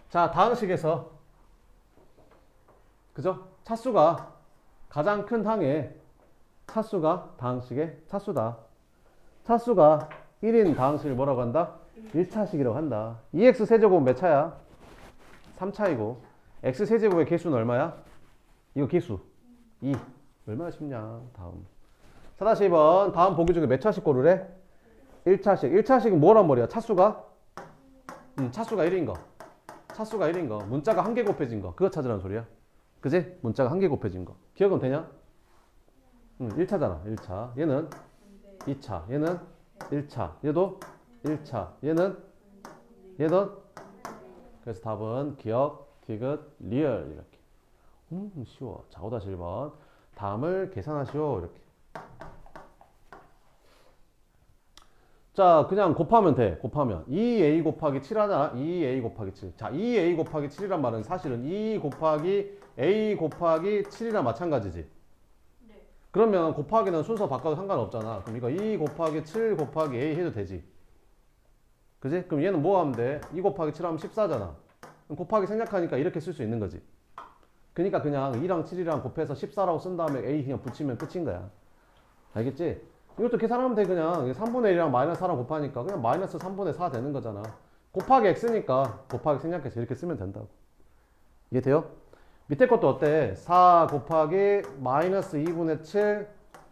자, 다항식에서 그죠? 차수가 가장 큰 항의 차수가 다항식의 차수다. 차수가 1인 다항식을 뭐라고 한다? 1차식이라고 한다. 2x 세제곱은 몇 차야? 3차이고 x 세제곱의 개수는 얼마야? 이거 개수 2. 얼마나 쉽냐. 다음 4-2번. 다음 보기 중에 몇 차식 고르래? 1차식. 1차식은 뭐란 말이야? 차수가? 차수가 1인 거. 차수가 1인 거. 문자가 한 개 곱해진 거. 그거 찾으라는 소리야. 그지? 문자가 한 개 곱해진 거. 기억은 되냐? 1차잖아. 1차. 얘는 2차. 얘는 1차. 얘도 1차. 얘는 그래서 답은 기억 디귿 리얼 이렇게. 쉬워. 자, 5-1번. 다음을 계산하시오 이렇게. 자, 그냥 곱하면 돼. 곱하면 2a 곱하기 7 하잖아. 2a 곱하기 7. 자, 2a 곱하기 7이란 말은 사실은 2 곱하기 a 곱하기 7이랑 마찬가지지.
네.
그러면 곱하기는 순서 바꿔도 상관없잖아. 그럼 이거 2 곱하기 7 곱하기 a 해도 되지. 그지? 그럼 얘는 뭐 하면 돼? 2 곱하기 7 하면 14잖아. 그럼 곱하기 생략하니까 이렇게 쓸 수 있는 거지. 그러니까 그냥 2랑 7이랑 곱해서 14라고 쓴 다음에 a 그냥 붙이면 끝인 거야. 알겠지? 이것도 계산하면 돼. 그냥 3분의 1이랑 마이너스 4랑 곱하니까 그냥 마이너스 3분의 4 되는 거잖아. 곱하기 x니까 곱하기 생략해서 이렇게 쓰면 된다고. 이해돼요? 밑에 것도 어때? 4 곱하기 마이너스 2분의 7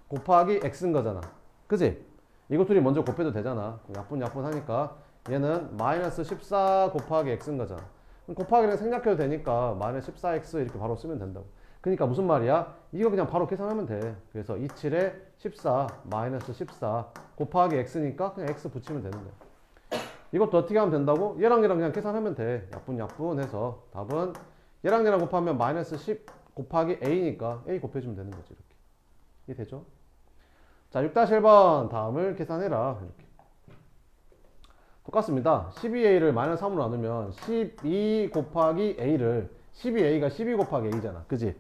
곱하기 x인 거잖아. 그지? 이것 둘이 먼저 곱해도 되잖아. 약분 하니까 얘는 마이너스 14 곱하기 x인 거잖아. 그럼 곱하기는 생략해도 되니까 마이너스 14x 이렇게 바로 쓰면 된다고. 그러니까 무슨 말이야? 이거 그냥 바로 계산하면 돼. 그래서 27에 14 마이너스 14 곱하기 x니까 그냥 x 붙이면 되는 거야. 이것도 어떻게 하면 된다고? 얘랑 그냥 계산하면 돼. 약분 해서 답은 얘랑 곱하면 마이너스 10 곱하기 a니까 a 곱해주면 되는 거지. 이렇게. 이해 되죠? 자, 6-1번 다음을 계산해라. 이렇게. 똑같습니다. 12a를 마이너스 3으로 나누면 12 곱하기 a를 12a가 12 곱하기 a잖아. 그지?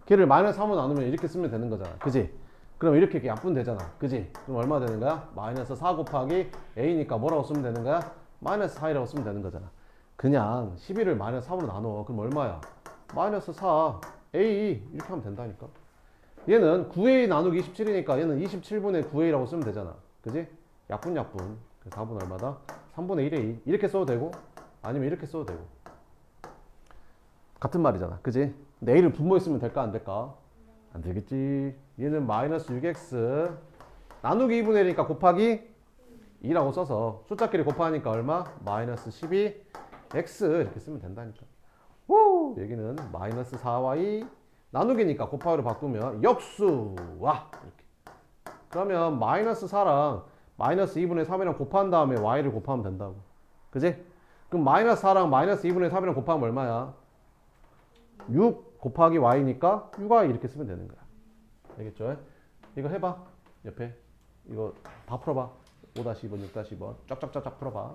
걔를 마이너스 3으로 나누면 이렇게 쓰면 되는 거잖아. 그지? 그럼 이렇게 약분 되잖아. 그지? 그럼 얼마 되는 거야? 마이너스 4 곱하기 a니까 뭐라고 쓰면 되는 거야? 마이너스 4이라고 쓰면 되는 거잖아. 그냥 12를 마이너스 3으로 나눠. 그럼 얼마야? 마이너스 4 a 이렇게 하면 된다니까. 얘는 9a 나누기 27이니까 얘는 27분의 9a라고 쓰면 되잖아. 그지? 약분. 그래서 답은 얼마다? 3분의 1의 2 이렇게 써도 되고 아니면 이렇게 써도 되고 같은 말이잖아. 그지? 근데 a를 분모했으면 될까 안 될까? 안 되겠지. 얘는 마이너스 6x 나누기 2분의 1이니까 곱하기 2라고 써서 숫자끼리 곱하니까 얼마? 마이너스 12x 이렇게 쓰면 된다니까. 우! 여기는 마이너스 4y 나누기니까 곱하기로 바꾸면 역수와 이렇게. 그러면 마이너스 4랑 마이너스 2분의 3이랑 곱한 다음에 y를 곱하면 된다고. 그지? 그럼 마이너스 4랑 마이너스 2분의 3이랑 곱하면 얼마야? 6 곱하기 y니까 6y 이렇게 쓰면 되는 거야. 알겠죠? 이거 해봐. 옆에 이거 다 풀어봐. 5-2번, 6-2번 쫙쫙쫙쫙 풀어봐.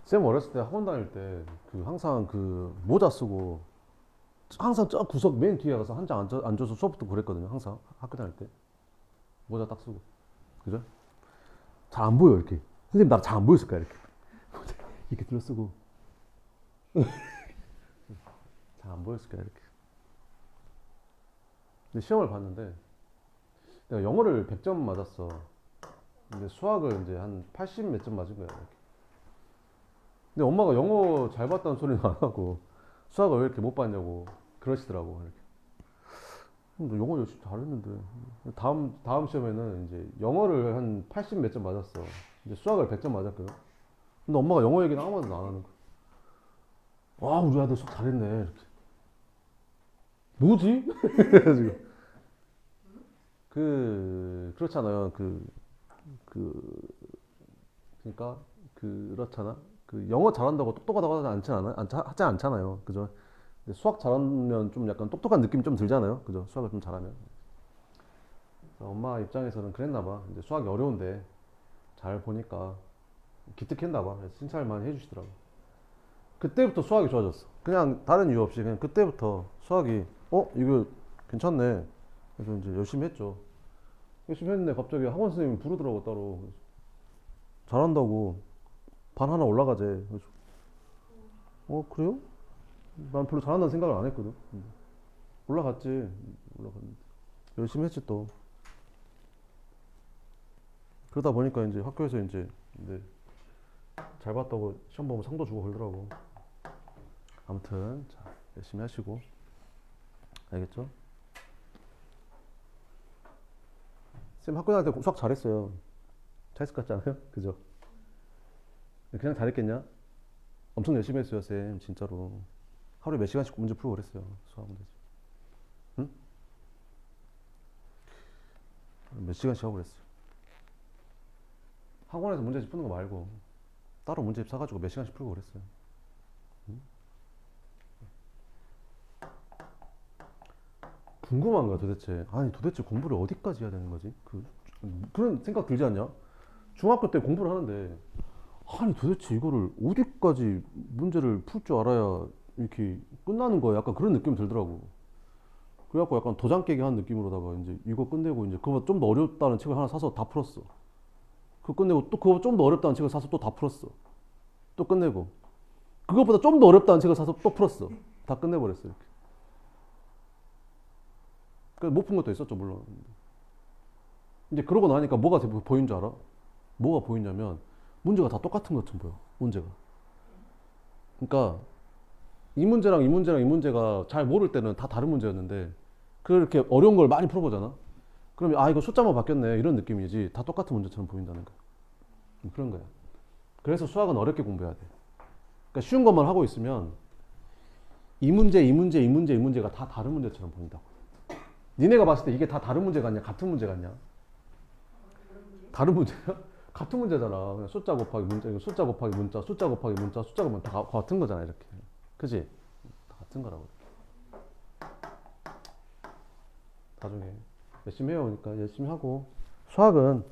쌤 어렸을 때 학원 다닐 때 그 항상 그 모자 쓰고 항상 저 구석 맨 뒤에 가서 한 장 앉아서 수업 듣고 그랬거든요. 항상 학교 다닐 때 모자 딱 쓰고. 그죠? 잘 안 보여 이렇게. 선생님 나 잘 안 보였을 거야 이렇게. 이렇게 들어 쓰고. 잘 안 보였을 거야 이렇게. 근데 시험을 봤는데 내가 영어를 100점 맞았어. 근데 수학을 이제 한 80 몇 점 맞은 거야 이렇게. 근데 엄마가 영어 잘 봤다는 소리는 안 하고 수학을 왜 이렇게 못 봤냐고 그러시더라고. 이렇게. 너 영어 열심히 잘했는데 다음 시험에는 이제 영어를 한 80 몇 점 맞았어. 근데 수학을 100점 맞았거든. 근데 엄마가 영어 얘기는 아무 말도 안 하는 거야. 와 우리 아들 수학 잘했네 이렇게. 뭐지? 그래가지고 그렇잖아요. 그러니까 그렇잖아. 그 영어 잘한다고 똑똑하다고 하지 않잖아요. 그죠? 근데 수학 잘하면 좀 약간 똑똑한 느낌이 좀 들잖아요. 그죠? 수학을 좀 잘하면. 엄마 입장에서는 그랬나 봐. 이제 수학이 어려운데 잘 보니까 기특했나 봐. 그래서 칭찬을 많이 해주시더라고. 그때부터 수학이 좋아졌어. 그냥 다른 이유 없이 그냥 그때부터 수학이 이거 괜찮네. 그래서 이제 열심히 했죠. 열심히 했는데 갑자기 학원 선생님이 부르더라고 따로. 잘한다고 반 하나 올라가재. 그래서 그래요? 난 별로 잘한다는 생각을 안 했거든. 올라갔지. 올라갔는데 열심히 했지 또. 그러다 보니까 이제 학교에서 이제 잘 봤다고 시험 보면 상도 주고 그러더라고. 아무튼 자 열심히 하시고 알겠죠? 쌤 학교 다닐 때 수학 잘했어요. 잘했을 것 같지 않아요? 그죠? 그냥 잘했겠냐? 엄청 열심히 했어요 쌤 진짜로. 하루에 몇 시간씩 문제 풀고 그랬어요. 수학 문제. 응? 몇 시간씩 하고 그랬어요. 학원에서 문제집 푸는 거 말고 따로 문제집 사가지고 몇 시간씩 풀고 그랬어요. 응? 궁금한 거야 도대체. 아니 도대체 공부를 어디까지 해야 되는 거지? 그런 생각 들지 않냐? 중학교 때 공부를 하는데 아니 도대체 이거를 어디까지 문제를 풀 줄 알아야 이렇게 끝나는 거야. 약간 그런 느낌이 들더라고. 그래갖고 약간 도장 깨기 한 느낌으로다가 이제 이거 끝내고 이제 그거 좀 더 어렵다는 책을 하나 사서 다 풀었어. 그거 끝내고 또 그거 좀 더 어렵다는 책을 사서 또 다 풀었어. 또 끝내고 그것보다 좀 더 어렵다는 책을 사서 또 풀었어. 다 끝내버렸어 이렇게. 못 푼 것도 있었죠 물론. 이제 그러고 나니까 뭐가 보인 줄 알아? 뭐가 보이냐면 문제가 다 똑같은 것처럼 보여. 문제가. 그러니까 이 문제랑 이 문제랑 이 문제가 잘 모를 때는 다 다른 문제였는데 그렇게 어려운 걸 많이 풀어보잖아. 그러면 이거 숫자만 바뀌었네 이런 느낌이지 다 똑같은 문제처럼 보인다는 거야. 그런 거야. 그래서 수학은 어렵게 공부해야 돼. 그러니까 쉬운 것만 하고 있으면 이 문제, 이 문제, 이 문제, 이 문제가 다 다른 문제처럼 보인다고. 니네가 봤을 때 이게 다 다른 문제 같냐? 같은 문제 같냐? 다른 문제야? 같은 문제잖아. 그냥 숫자 곱하기 문자, 이거 숫자 곱하기 문자, 숫자 곱하기 문자, 숫자 곱하기 문자 다 같은 거잖아 이렇게. 그지? 다 같은 거라고. 나중에 열심히 해오니까 열심히 하고. 수학은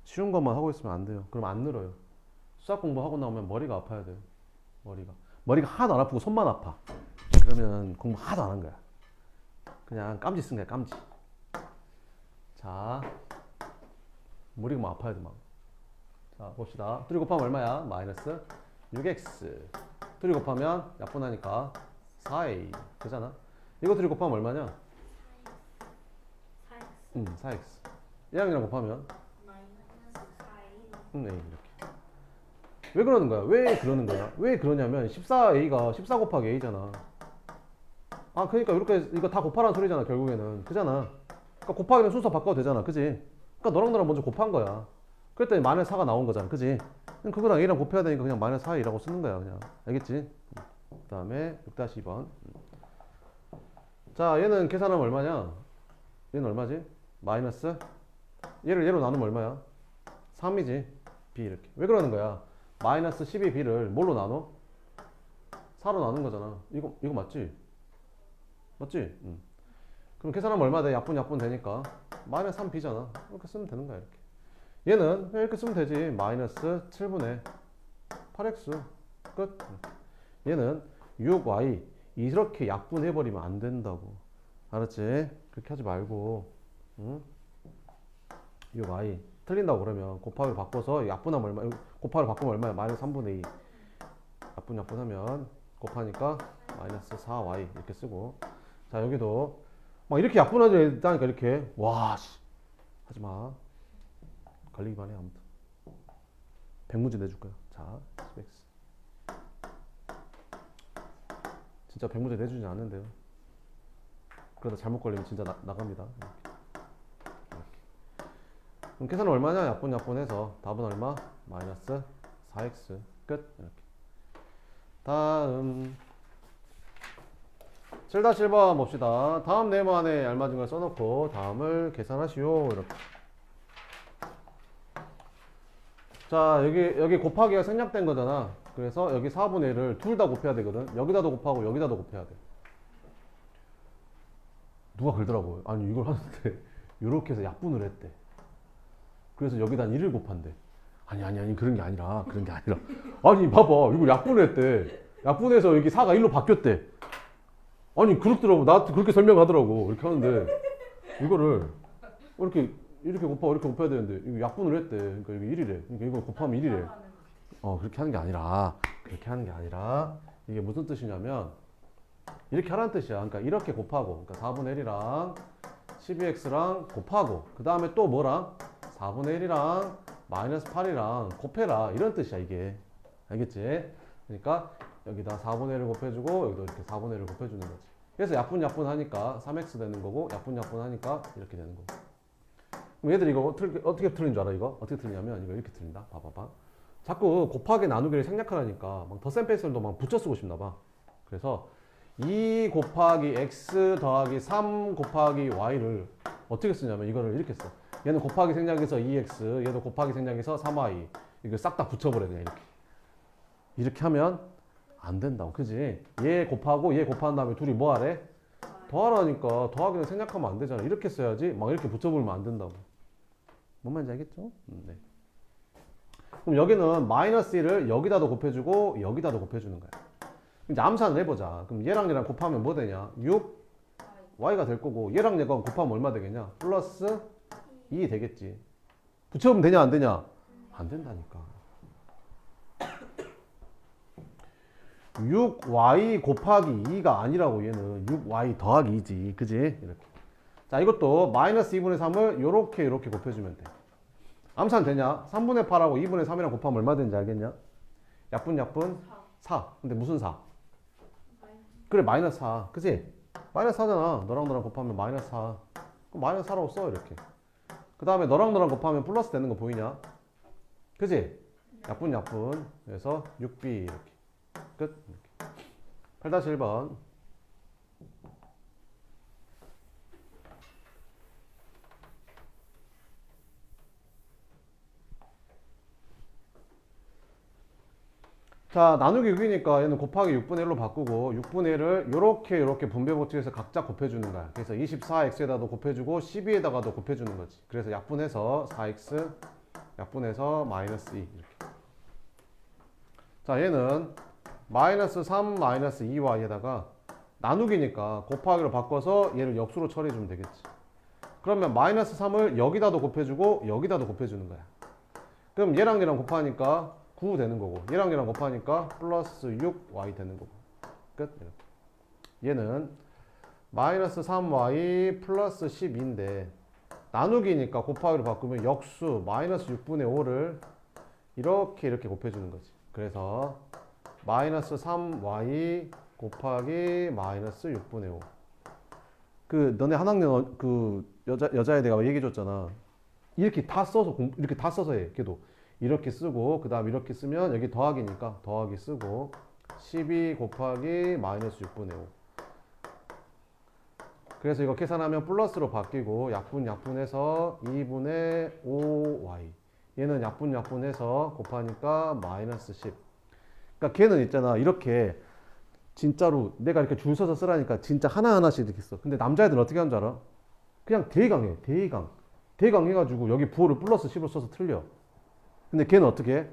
쉬운 것만 하고 있으면 안 돼요. 그럼 안 늘어요. 수학 공부하고 나오면 머리가 아파야 돼요. 머리가 하나도 안 아프고 손만 아파. 그러면 공부 하나도 안 한 거야. 그냥 깜지 쓴 거야 깜지. 자 머리가 뭐 아파야 돼 막. 자 봅시다. 2 곱하면 얼마야? 마이너스 6x. 2 곱하면 약분하니까 4a 되잖아. 이거 2 곱하면 얼마냐? 4x. 1항이랑 곱하면 a 이렇게. 왜 그러는 거야? 왜 그러는 거야? 왜 그러냐면 14a가 14 곱하기 a잖아. 그러니까 이렇게 이거 다 곱하라는 소리잖아 결국에는. 그잖아. 그러니까 곱하기는 순서 바꿔도 되잖아. 그지? 그러니까 너랑 나랑 먼저 곱한 거야. 그랬더니 마이너스 4가 나온 거잖아. 그지? 그거랑 a랑 곱해야 되니까 그냥 마이너스 4a라고 쓰는 거야 그냥. 알겠지? 그 다음에 6-2번. 자 얘는 계산하면 얼마냐? 얘는 얼마지? 마이너스 얘로 나누면 얼마야? 3이지. b 이렇게. 왜 그러는 거야? 마이너스 12b를 뭘로 나눠? 4로 나눈 거잖아. 이거 맞지? 맞지? 그럼 계산하면 얼마 돼? 약분 되니까 마이너스 3b잖아. 이렇게 쓰면 되는 거야 이렇게. 얘는 이렇게 쓰면 되지. 마이너스 7분의 8x 끝. 얘는 6y 이렇게 약분해버리면 안 된다고. 알았지? 그렇게 하지 말고 6y 틀린다고 그러면 곱하기를 바꿔서 약분하면 얼마? 곱하기를 바꾸면 얼마야? 마이너스 3분의 2 약분하면 곱하니까 마이너스 4y 이렇게 쓰고. 자 여기도 막 이렇게 약분하자니까 이렇게 와씨 하지마. 걸리기만 해. 아무튼 100문제 내줄 거야. 자 10x. 진짜 100문제 내주진 않는데요. 그러다 잘못 걸리면 진짜 나갑니다. 이렇게. 그럼 계산은 얼마냐? 약분해서 답은 얼마? 마이너스 4x 끝. 이렇게. 다음 7-1번 봅시다. 다음 네모안에 알맞은 걸 써놓고 다음을 계산하시오. 이렇게. 자 여기 곱하기가 생략된 거잖아. 그래서 여기 4분의 1을 둘 다 곱해야 되거든. 여기다도 곱하고 여기다도 곱해야 돼. 누가 그러더라고요. 아니 이걸 하는데 요렇게 해서 약분을 했대. 그래서 여기다 1을 곱한대. 아니 그런 게 아니라 아니 봐봐 이거 약분했대. 약분해서 여기 4가 1로 바뀌었대. 아니 그렇더라고. 나한테 그렇게 설명하더라고. 이렇게 하는데 이거를 이렇게 곱해야 되는데 이거 약분을 했대. 그러니까 이게 1이래. 그러니까 이거 곱하면 1이래. 그렇게 하는 게 아니라 이게 무슨 뜻이냐면 이렇게 하라는 뜻이야. 그러니까 이렇게 곱하고, 그러니까 4분의 1이랑 12x랑 곱하고, 그 다음에 또 뭐랑 4분의 1이랑 마이너스 8이랑 곱해라, 이런 뜻이야 이게. 알겠지? 그러니까 여기다 4분의 1을 곱해주고 여기도 이렇게 4분의 1을 곱해주는 거지. 그래서 약분 하니까 3x 되는 거고, 약분 하니까 이렇게 되는 거고. 그럼 얘들 이거 어떻게 틀린 줄 알아? 이거 어떻게 틀리냐면 이거 이렇게 틀린다. 봐봐봐. 자꾸 곱하기 나누기를 생략하라니까 막 덧셈 뺄셈도 막 붙여 쓰고 싶나 봐. 그래서 2 곱하기 x 더하기 3 곱하기 y를 어떻게 쓰냐면 이거를 이렇게 써. 얘는 곱하기 생략해서 2x, 얘도 곱하기 생략해서 3y. 이거 싹 다 붙여버려 그냥 이렇게. 이렇게 하면 안 된다고, 그지? 얘 곱하고 얘 곱한 다음에 둘이 뭐 하래? 더하라니까. 더하기는 생략하면 안 되잖아. 이렇게 써야지. 막 이렇게 붙여버리면 안 된다고. 뭔 말인지 알겠죠? 네. 그럼 여기는 마이너스 1을 여기다도 곱해주고 여기다도 곱해주는 거야. 이제 암산을 해보자. 그럼 얘랑 곱하면 뭐 되냐? 6 y가 될 거고, 얘랑 얘가 곱하면 얼마 되겠냐? 플러스 2 되겠지. 붙여보면 되냐 안 되냐? 안 된다니까. 6y 곱하기 2가 아니라고. 얘는 6y 더하기 2지. 그지? 이렇게. 자, 이것도 마이너스 2분의 3을 요렇게 곱해주면 돼. 암산 되냐? 3분의 8하고 2분의 3이랑 곱하면 얼마 되는지 알겠냐? 약분 4. 근데 무슨 4? 그래, 마이너스 4. 그치? 마이너스 4잖아. 너랑 곱하면 마이너스 4. 그럼 마이너스 4라고 써, 이렇게. 그 다음에 너랑 곱하면 플러스 되는 거 보이냐? 그치? 약분. 그래서 6b 이렇게. 끝. 8-1번. 자, 나누기 6이니까 얘는 곱하기 6분의 1로 바꾸고 6분의 1을 요렇게 분배 법칙에서 각자 곱해주는 거야. 그래서 24x에다도 곱해주고 12에다가도 곱해주는 거지. 그래서 약분해서 4x, 약분해서 마이너스 2 이렇게. 자, 얘는 마이너스 3 마이너스 2y에다가 나누기니까 곱하기로 바꿔서 얘를 역수로 처리해주면 되겠지. 그러면 마이너스 3을 여기다도 곱해주고 여기다도 곱해주는 거야. 그럼 얘랑 곱하니까 9 되는 거고, 얘랑 곱하니까 플러스 6y 되는 거고. 끝. 얘는 마이너스 3y 플러스 12인데 나누기니까 곱하기로 바꾸면 역수 마이너스 6분의 5를 이렇게 곱해주는 거지. 그래서 마이너스 3y 곱하기 마이너스 6분의 5. 그 너네 한 학년 그 여자애 내가 얘기해 줬잖아. 이렇게 다 써서 해. 걔도 이렇게 쓰고, 그 다음 이렇게 쓰면 여기 더하기니까 더하기 쓰고 12 곱하기 마이너스 6분의 5. 그래서 이거 계산하면 플러스로 바뀌고 약분해서 2분의 5y. 얘는 약분해서 곱하니까 마이너스 10. 그러니까 걔는 있잖아, 이렇게 진짜로 내가 이렇게 줄 서서 쓰라니까 진짜 하나하나씩 이렇게 써. 근데 남자애들은 어떻게 하는 줄 알아? 그냥 대강해. 대강 해가지고 여기 부호를 플러스 10을 써서 틀려. 근데 걔는 어떻게 해?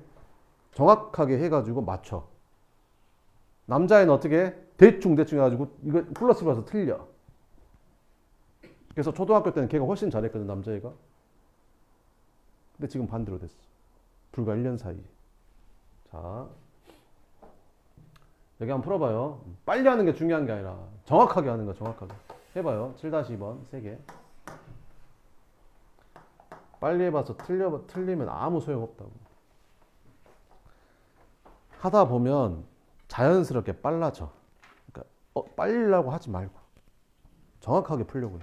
정확하게 해가지고 맞춰. 남자애는 어떻게 해? 대충 해가지고 이거 플러스 10을 써서 틀려. 그래서 초등학교 때는 걔가 훨씬 잘했거든, 남자애가. 근데 지금 반대로 됐어. 불과 1년 사이. 자, 여기 한번 풀어봐요. 빨리 하는 게 중요한 게 아니라 정확하게 하는 거야, 정확하게. 해봐요. 7-2번 3개. 빨리 해봐서 틀리면 아무 소용없다고. 하다 보면 자연스럽게 빨라져. 그러니까 빨리라고 하지 말고 정확하게 풀려고 해.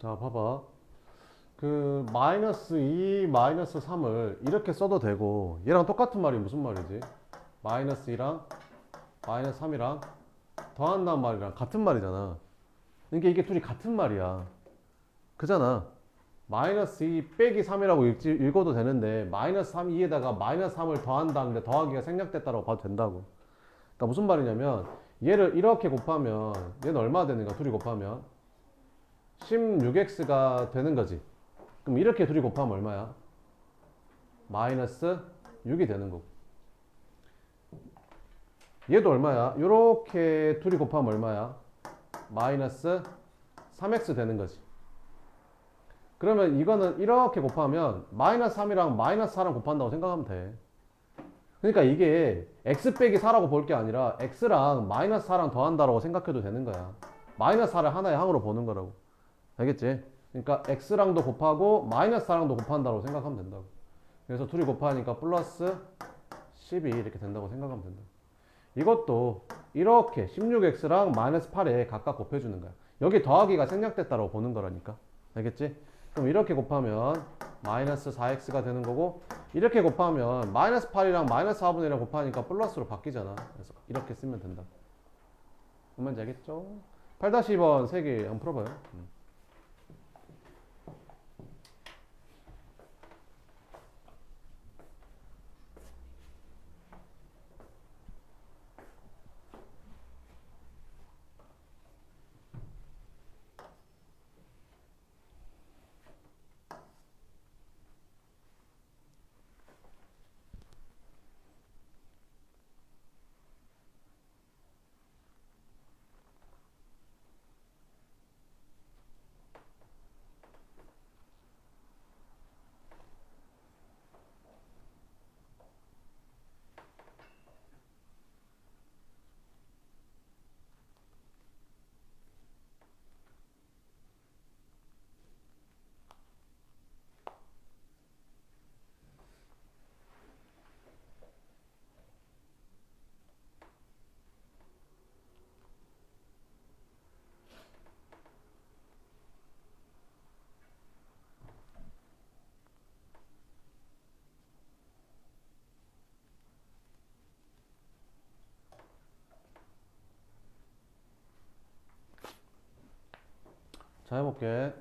자, 봐봐. 그 마이너스 2, 마이너스 3을 이렇게 써도 되고 얘랑 똑같은 말이 무슨 말이지? 마이너스 2랑 마이너스 3이랑 더한다는 말이랑 같은 말이잖아. 그러니까 이게 둘이 같은 말이야. 그잖아. 마이너스 2 빼기 3이라고 읽어도 되는데 마이너스 3, 2에다가 마이너스 3을 더한다는데 더하기가 생략됐다고 봐도 된다고. 그러니까 무슨 말이냐면 얘를 이렇게 곱하면 얘는 얼마 되는가? 둘이 곱하면 16x가 되는 거지. 그럼 이렇게 둘이 곱하면 얼마야? 마이너스 6이 되는 거고. 얘도 얼마야? 이렇게 둘이 곱하면 얼마야? 마이너스 3x 되는 거지. 그러면 이거는 이렇게 곱하면 마이너스 3이랑 마이너스 4랑 곱한다고 생각하면 돼. 그러니까 이게 x 빼기 4라고 볼 게 아니라 x랑 마이너스 4랑 더한다라고 생각해도 되는 거야. 마이너스 4를 하나의 항으로 보는 거라고. 알겠지? 그러니까 x랑도 곱하고 마이너스 4랑도 곱한다고 생각하면 된다고. 그래서 둘이 곱하니까 플러스 12 이렇게 된다고 생각하면 된다. 이것도 이렇게 16x랑 마이너스 8에 각각 곱해주는 거야. 여기 더하기가 생략됐다고 보는 거라니까. 알겠지? 그럼 이렇게 곱하면 마이너스 4x가 되는 거고 이렇게 곱하면 마이너스 8이랑 마이너스 4분의 1이랑 곱하니까 플러스로 바뀌잖아. 그래서 이렇게 쓰면 된다. 뭔 말인지 알겠죠? 8-2번 3개 한번 풀어봐요. 자, 해볼게.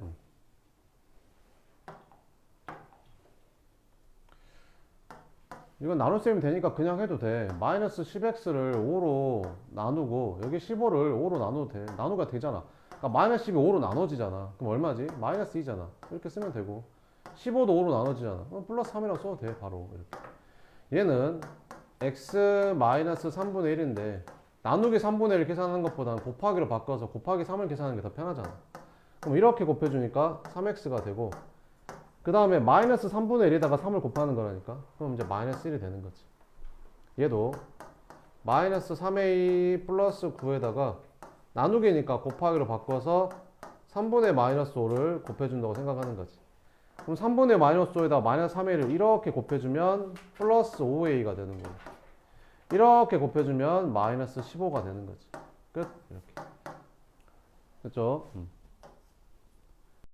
이건 나눗셈이 되니까 그냥 해도 돼. 마이너스 10x를 5로 나누고 여기 15를 5로 나눠도 돼. 나누가 되잖아. 그러니까 마이너스 10이 5로 나눠지잖아. 그럼 얼마지? 마이너스 2잖아. 이렇게 쓰면 되고 15도 5로 나눠지잖아. 그럼 플러스 3이라고 써도 돼. 바로 이렇게. 얘는 x 마이너스 3분의 1인데 나누기 3분의 1 계산하는 것보다는 곱하기로 바꿔서 곱하기 3을 계산하는 게 더 편하잖아. 그럼 이렇게 곱해주니까 3x가 되고 그 다음에 마이너스 3분의 1에다가 3을 곱하는 거라니까. 그럼 이제 마이너스 1이 되는 거지. 얘도 마이너스 3a 플러스 9에다가 나누기니까 곱하기로 바꿔서 3분의 마이너스 5를 곱해준다고 생각하는 거지. 그럼 3분의 마이너스 5에다가 마이너스 3a를 이렇게 곱해주면 플러스 5a가 되는 거고 이렇게 곱해주면 마이너스 15가 되는 거지. 끝. 이렇게. 됐죠?